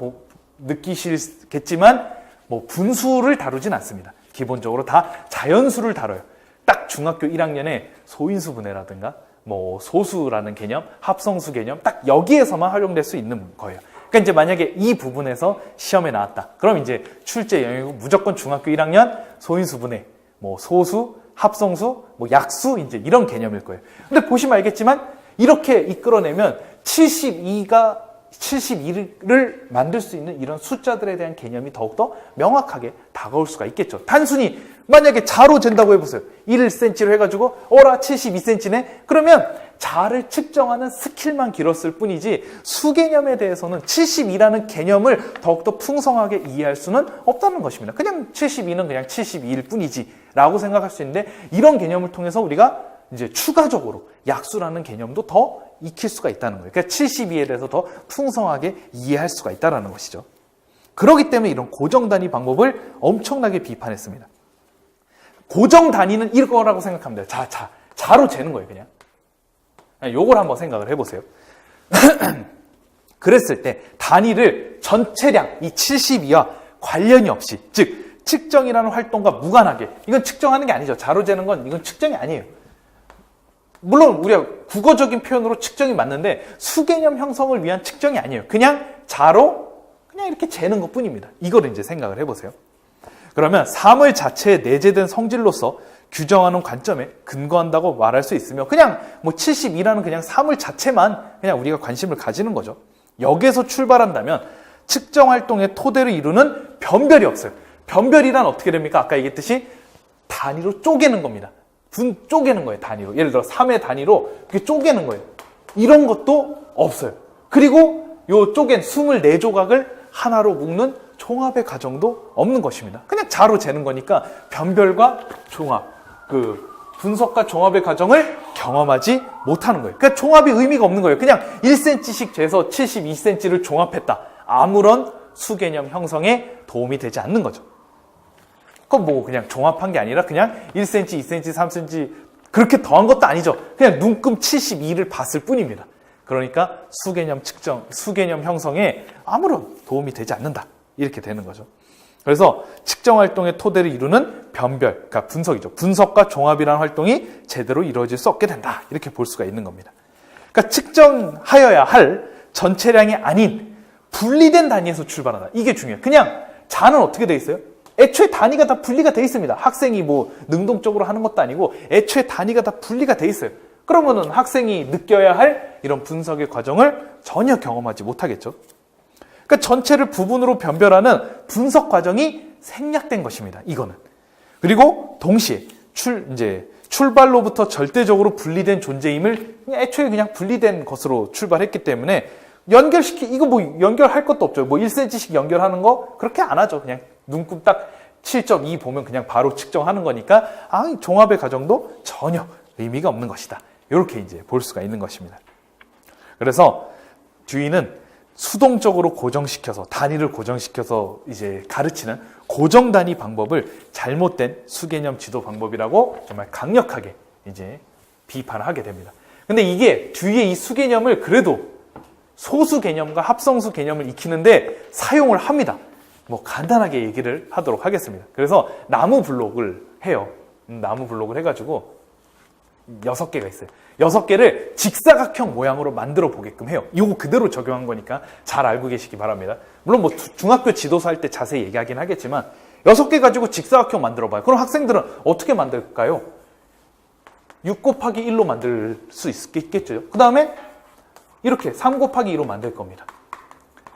느끼시겠지만 뭐 분수를 다루진 않습니다. 기본적으로 다 자연수를 다뤄요. 딱 중학교 1학년에 소인수분해라든가 뭐 소수라는 개념, 합성수 개념, 딱 여기에서만 활용될 수 있는 거예요. 그러니까 이제 만약에 이 부분에서 시험에 나왔다. 그럼 이제 출제 영역은 무조건 중학교 1학년 소인수분해, 뭐 소수, 합성수, 뭐 약수, 이제 이런 개념일 거예요. 근데 보시면 알겠지만 이렇게 이끌어내면 72를 만들 수 있는 이런 숫자들에 대한 개념이 더욱더 명확하게 다가올 수가 있겠죠. 단순히 만약에 자로 잰다고 해보세요. 1cm로 해가지고 어라 72cm네? 그러면 자를 측정하는 스킬만 길었을 뿐이지 수개념에 대해서는 72라는 개념을 더욱더 풍성하게 이해할 수는 없다는 것입니다. 그냥 72는 그냥 72일 뿐이지 라고 생각할 수 있는데, 이런 개념을 통해서 우리가 이제 추가적으로 약수라는 개념도 더 익힐 수가 있다는 거예요. 그러니까 72에 대해서 더 풍성하게 이해할 수가 있다는 것이죠. 그렇기 때문에 이런 고정 단위 방법을 엄청나게 비판했습니다. 고정 단위는 이거라고 생각하면 돼요. 자로 재는 거예요, 그냥. 요걸 한번 생각을 해보세요. 그랬을 때 단위를 전체량, 이 72와 관련이 없이, 즉 측정이라는 활동과 무관하게, 이건 측정하는 게 아니죠. 자로 재는 건 이건 측정이 아니에요. 물론 우리가 국어적인 표현으로 측정이 맞는데 수개념 형성을 위한 측정이 아니에요. 그냥 자로 그냥 이렇게 재는 것 뿐입니다. 이거를 이제 생각을 해보세요. 그러면 사물 자체에 내재된 성질로서 규정하는 관점에 근거한다고 말할 수 있으며, 그냥 뭐 72라는 그냥 사물 자체만 그냥 우리가 관심을 가지는 거죠. 여기에서 출발한다면 측정 활동의 토대를 이루는 변별이 없어요. 변별이란 어떻게 됩니까? 아까 얘기했듯이 단위로 쪼개는 겁니다. 쪼개는 거예요, 단위로. 예를 들어 3의 단위로 이렇게 쪼개는 거예요. 이런 것도 없어요. 그리고 요 쪼갠 24조각을 하나로 묶는 총합의 과정도 없는 것입니다. 그냥 자로 재는 거니까 변별과 종합, 분석과 종합의 과정을 경험하지 못하는 거예요. 그러니까 종합이 의미가 없는 거예요. 그냥 1cm씩 재서 72cm를 종합했다. 아무런 수개념 형성에 도움이 되지 않는 거죠. 그건 뭐 그냥 종합한 게 아니라 그냥 1cm, 2cm, 3cm 그렇게 더한 것도 아니죠. 그냥 눈금 72를 봤을 뿐입니다. 그러니까 수개념 측정, 수개념 형성에 아무런 도움이 되지 않는다. 이렇게 되는 거죠. 그래서 측정 활동의 토대를 이루는 변별, 그러니까 분석이죠. 분석과 종합이라는 활동이 제대로 이루어질 수 없게 된다. 이렇게 볼 수가 있는 겁니다. 그러니까 측정하여야 할 전체량이 아닌 분리된 단위에서 출발한다. 이게 중요해요. 그냥 자는 어떻게 돼 있어요? 애초에 단위가 다 분리가 돼 있습니다. 학생이 뭐 능동적으로 하는 것도 아니고 애초에 단위가 다 분리가 돼 있어요. 그러면은 학생이 느껴야 할 이런 분석의 과정을 전혀 경험하지 못하겠죠. 그러니까 전체를 부분으로 변별하는 분석 과정이 생략된 것입니다. 이거는. 그리고 동시에 출발로부터 절대적으로 분리된 존재임을 애초에 그냥 분리된 것으로 출발했기 때문에 이거 뭐 연결할 것도 없죠. 뭐 1cm씩 연결하는 거 그렇게 안 하죠. 그냥 눈금 딱 7.2 보면 그냥 바로 측정하는 거니까 종합의 과정도 전혀 의미가 없는 것이다. 이렇게 이제 볼 수가 있는 것입니다. 그래서 듀이는 수동적으로 고정시켜서 단위를 고정시켜서 이제 가르치는 고정 단위 방법을 잘못된 수개념 지도 방법이라고 정말 강력하게 이제 비판을 하게 됩니다. 근데 이게 듀이의 이 수개념을 그래도 소수 개념과 합성수 개념을 익히는데 사용을 합니다. 뭐 간단하게 얘기를 하도록 하겠습니다. 그래서 나무 블록을 해요. 나무 블록을 해가지고 6개가 있어요. 6개를 직사각형 모양으로 만들어 보게끔 해요. 이거 그대로 적용한 거니까 잘 알고 계시기 바랍니다. 물론 뭐 중학교 지도서 할 때 자세히 얘기하긴 하겠지만 6개 가지고 직사각형 만들어 봐요. 그럼 학생들은 어떻게 만들까요? 6 곱하기 1로 만들 수 있겠죠. 그 다음에 이렇게 3 곱하기 2로 만들 겁니다.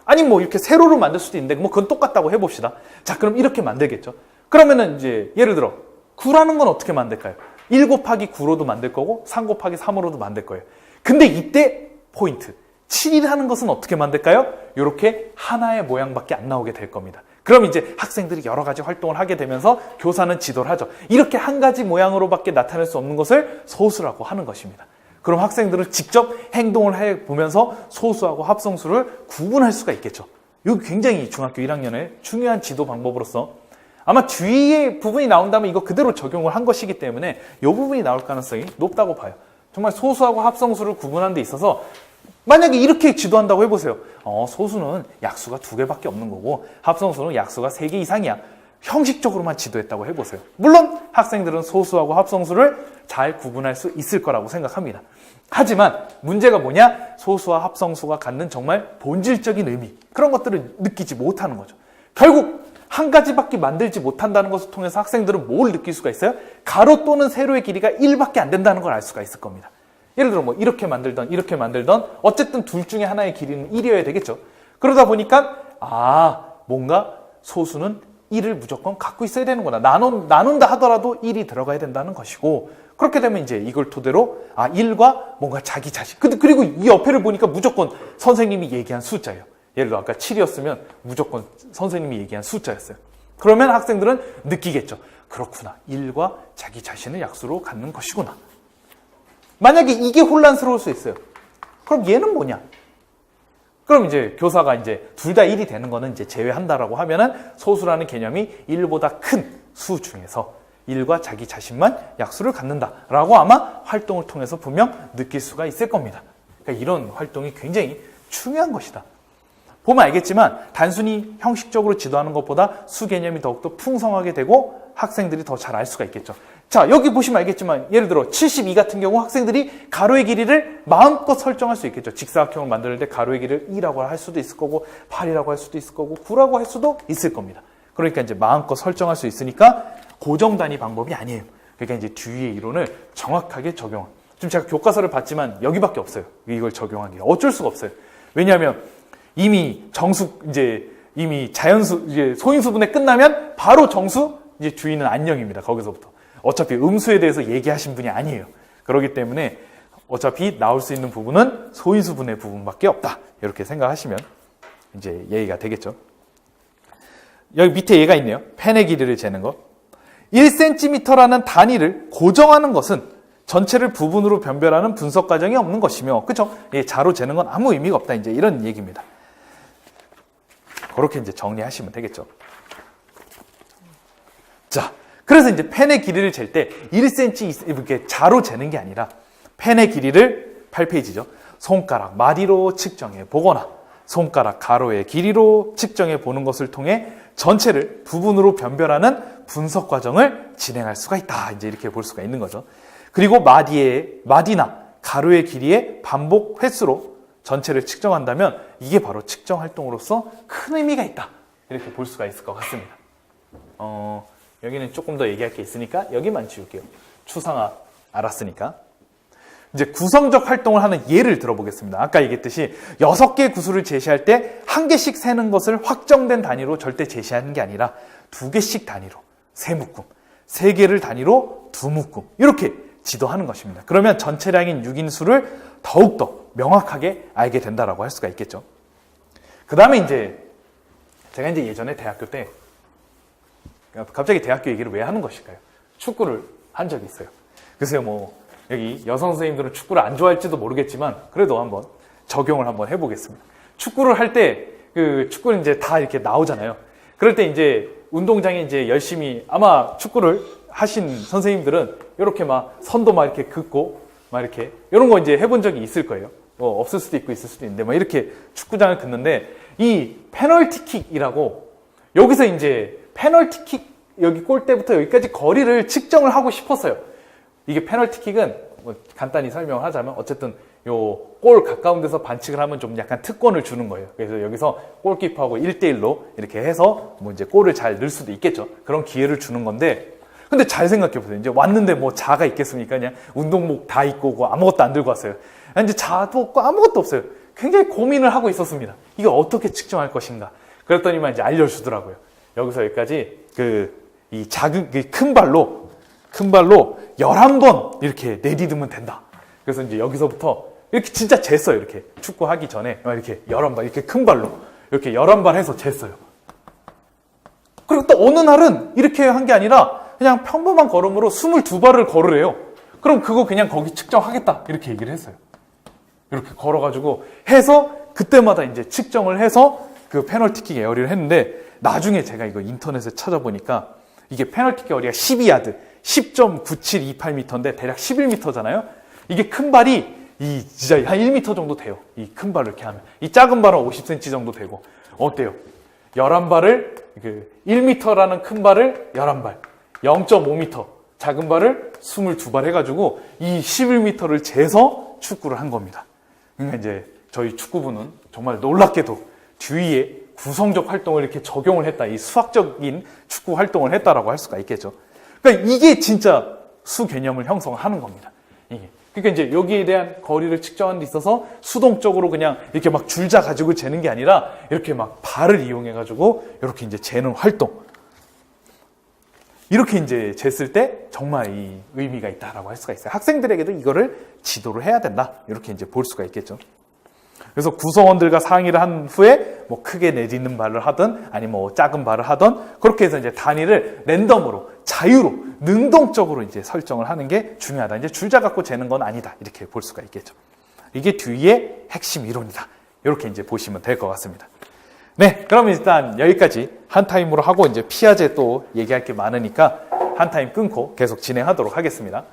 아니 뭐 이렇게 세로로 만들 수도 있는데 뭐 그건 똑같다고 해봅시다. 자, 그럼 이렇게 만들겠죠. 그러면은 이제 예를 들어 9라는 건 어떻게 만들까요? 1 곱하기 9로도 만들 거고 3 곱하기 3으로도 만들 거예요. 근데 이때 포인트 7이라는 것은 어떻게 만들까요? 이렇게 하나의 모양밖에 안 나오게 될 겁니다. 그럼 이제 학생들이 여러 가지 활동을 하게 되면서 교사는 지도를 하죠. 이렇게 한 가지 모양으로밖에 나타낼 수 없는 것을 소수라고 하는 것입니다. 그럼 학생들은 직접 행동을 해보면서 소수하고 합성수를 구분할 수가 있겠죠. 이거 굉장히 중학교 1학년의 중요한 지도 방법으로서 아마 듀이의 부분이 나온다면 이거 그대로 적용을 한 것이기 때문에 이 부분이 나올 가능성이 높다고 봐요. 정말 소수하고 합성수를 구분하는 데 있어서 만약에 이렇게 지도한다고 해보세요. 소수는 약수가 2개밖에 없는 거고 합성수는 약수가 3개 이상이야. 형식적으로만 지도했다고 해보세요. 물론 학생들은 소수하고 합성수를 잘 구분할 수 있을 거라고 생각합니다. 하지만 문제가 뭐냐? 소수와 합성수가 갖는 정말 본질적인 의미, 그런 것들을 느끼지 못하는 거죠. 결국 한 가지밖에 만들지 못한다는 것을 통해서 학생들은 뭘 느낄 수가 있어요? 가로 또는 세로의 길이가 1밖에 안 된다는 걸 알 수가 있을 겁니다. 예를 들어 뭐 이렇게 만들던 어쨌든 둘 중에 하나의 길이는 1이어야 되겠죠. 그러다 보니까 뭔가 소수는 1을 무조건 갖고 있어야 되는구나. 나눈다 하더라도 1이 들어가야 된다는 것이고, 그렇게 되면 이제 이걸 토대로 1과 뭔가 자기 자신. 그리고 이 옆에를 보니까 무조건 선생님이 얘기한 숫자예요. 예를 들어 아까 7이었으면 무조건 선생님이 얘기한 숫자였어요. 그러면 학생들은 느끼겠죠. 그렇구나. 1과 자기 자신을 약수로 갖는 것이구나. 만약에 이게 혼란스러울 수 있어요. 그럼 얘는 뭐냐? 그럼 이제 교사가 이제 둘 다 1이 되는 거는 이제 제외한다라고 하면은 소수라는 개념이 1보다 큰 수 중에서 1과 자기 자신만 약수를 갖는다라고 아마 활동을 통해서 분명 느낄 수가 있을 겁니다. 그러니까 이런 활동이 굉장히 중요한 것이다. 보면 알겠지만 단순히 형식적으로 지도하는 것보다 수 개념이 더욱더 풍성하게 되고 학생들이 더 잘 알 수가 있겠죠. 자, 여기 보시면 알겠지만 예를 들어 72 같은 경우 학생들이 가로의 길이를 마음껏 설정할 수 있겠죠. 직사각형을 만들 때 가로의 길이를 2라고 할 수도 있을 거고 8이라고 할 수도 있을 거고 9라고 할 수도 있을 겁니다. 그러니까 이제 마음껏 설정할 수 있으니까 고정 단위 방법이 아니에요. 그러니까 이제 듀이의 이론을 정확하게 적용. 지금 제가 교과서를 봤지만 여기밖에 없어요. 이걸 적용하기가 어쩔 수가 없어요. 왜냐하면 이미 자연수, 소인수분해 끝나면 바로 정수, 이제 듀이는 안녕입니다. 거기서부터. 어차피 음수에 대해서 얘기하신 분이 아니에요. 그렇기 때문에 어차피 나올 수 있는 부분은 소인수분해 부분밖에 없다. 이렇게 생각하시면 이제 예의가 되겠죠. 여기 밑에 얘가 있네요. 펜의 길이를 재는 거. 1cm라는 단위를 고정하는 것은 전체를 부분으로 변별하는 분석 과정이 없는 것이며, 그쵸? 예, 자로 재는 건 아무 의미가 없다. 이제 이런 얘기입니다. 그렇게 이제 정리하시면 되겠죠. 자, 그래서 이제 펜의 길이를 잴 때 1cm 이렇게 자로 재는 게 아니라 펜의 길이를 8페이지죠. 손가락 마디로 측정해 보거나 손가락 가로의 길이로 측정해 보는 것을 통해 전체를 부분으로 변별하는 분석 과정을 진행할 수가 있다. 이제 이렇게 볼 수가 있는 거죠. 그리고 마디나 가로의 길이의 반복 횟수로 전체를 측정한다면 이게 바로 측정 활동으로서 큰 의미가 있다. 이렇게 볼 수가 있을 것 같습니다. 여기는 조금 더 얘기할 게 있으니까 여기만 지울게요. 추상화 알았으니까. 이제 구성적 활동을 하는 예를 들어보겠습니다. 아까 얘기했듯이 6개의 구수를 제시할 때 1개씩 세는 것을 확정된 단위로 절대 제시하는 게 아니라 2개씩 단위로 3묶음, 3개를 단위로 2묶음 이렇게 지도하는 것입니다. 그러면 전체량인 6인수를 더욱더 명확하게 알게 된다라고 할 수가 있겠죠. 그 다음에 이제 제가 이제 예전에 대학교 때 갑자기 대학교 얘기를 왜 하는 것일까요? 축구를 한 적이 있어요. 그래서 뭐 여기 여성 선생님들은 축구를 안 좋아할지도 모르겠지만 그래도 한번 적용을 한번 해보겠습니다. 축구를 할 때 그 축구는 이제 다 이렇게 나오잖아요. 그럴 때 이제 운동장에 이제 열심히 아마 축구를 하신 선생님들은 이렇게 막 선도 막 이렇게 긋고 막 이렇게 이런 거 이제 해본 적이 있을 거예요. 뭐 없을 수도 있고 있을 수도 있는데 막 이렇게 축구장을 긋는데 이 페널티킥이라고 여기서 이제 페널티킥 여기 골대부터 여기까지 거리를 측정을 하고 싶었어요. 이게 페널티킥은 뭐 간단히 설명을 하자면 어쨌든 요 골 가까운 데서 반칙을 하면 좀 약간 특권을 주는 거예요. 그래서 여기서 골키퍼하고 1대1로 이렇게 해서 뭐 이제 골을 잘 넣을 수도 있겠죠. 그런 기회를 주는 건데 근데 잘 생각해 보세요. 이제 왔는데 뭐 자가 있겠습니까? 그냥 운동복 다 입고 오고 아무것도 안 들고 왔어요. 이제 자도 없고 아무것도 없어요. 굉장히 고민을 하고 있었습니다. 이거 어떻게 측정할 것인가? 그랬더니만 이제 알려주더라고요. 여기서 여기까지 이 작은 큰 발로 11번 이렇게 내디디면 된다. 그래서 이제 여기서부터 이렇게 진짜 쟀어요. 이렇게 축구하기 전에 이렇게 11발 이렇게 큰 발로 이렇게 11발 해서 쟀어요. 그리고 또 어느 날은 이렇게 한 게 아니라 그냥 평범한 걸음으로 22발을 걸으래요. 그럼 그거 그냥 거기 측정하겠다. 이렇게 얘기를 했어요. 이렇게 걸어가지고 해서 그때마다 이제 측정을 해서 그 페널티킥 에어리를 했는데 나중에 제가 이거 인터넷에 찾아보니까 이게 페널티킥 에어리가 12야드, 10.9728m인데 대략 11m잖아요. 이게 큰 발이 진짜 한 1m 정도 돼요. 이 큰 발을 이렇게 하면. 이 작은 발은 50cm 정도 되고. 어때요? 11발을 1m라는 큰 발을 11발, 0.5m 작은 발을 22발 해가지고 이 11m를 재서 축구를 한 겁니다. 그러니까 이제 저희 축구부는 정말 놀랍게도 뒤에 구성적 활동을 이렇게 적용을 했다. 이 수학적인 축구 활동을 했다라고 할 수가 있겠죠. 그러니까 이게 진짜 수 개념을 형성하는 겁니다. 이게. 그러니까 이제 여기에 대한 거리를 측정하는 데 있어서 수동적으로 그냥 이렇게 막 줄자 가지고 재는 게 아니라 이렇게 막 발을 이용해 가지고 이렇게 이제 재는 활동. 이렇게 이제 쟀을 때 정말 이 의미가 있다라고 할 수가 있어요. 학생들에게도 이거를 지도를 해야 된다. 이렇게 이제 볼 수가 있겠죠. 그래서 구성원들과 상의를 한 후에 뭐 크게 내딛는 발을 하든 아니면 뭐 작은 발을 하든 그렇게 해서 이제 단위를 랜덤으로 자유로 능동적으로 이제 설정을 하는 게 중요하다. 이제 줄자 갖고 재는 건 아니다. 이렇게 볼 수가 있겠죠. 이게 뒤의 핵심 이론이다. 이렇게 이제 보시면 될 것 같습니다. 네, 그럼 일단 여기까지 한 타임으로 하고 이제 피아제 또 얘기할 게 많으니까 한 타임 끊고 계속 진행하도록 하겠습니다.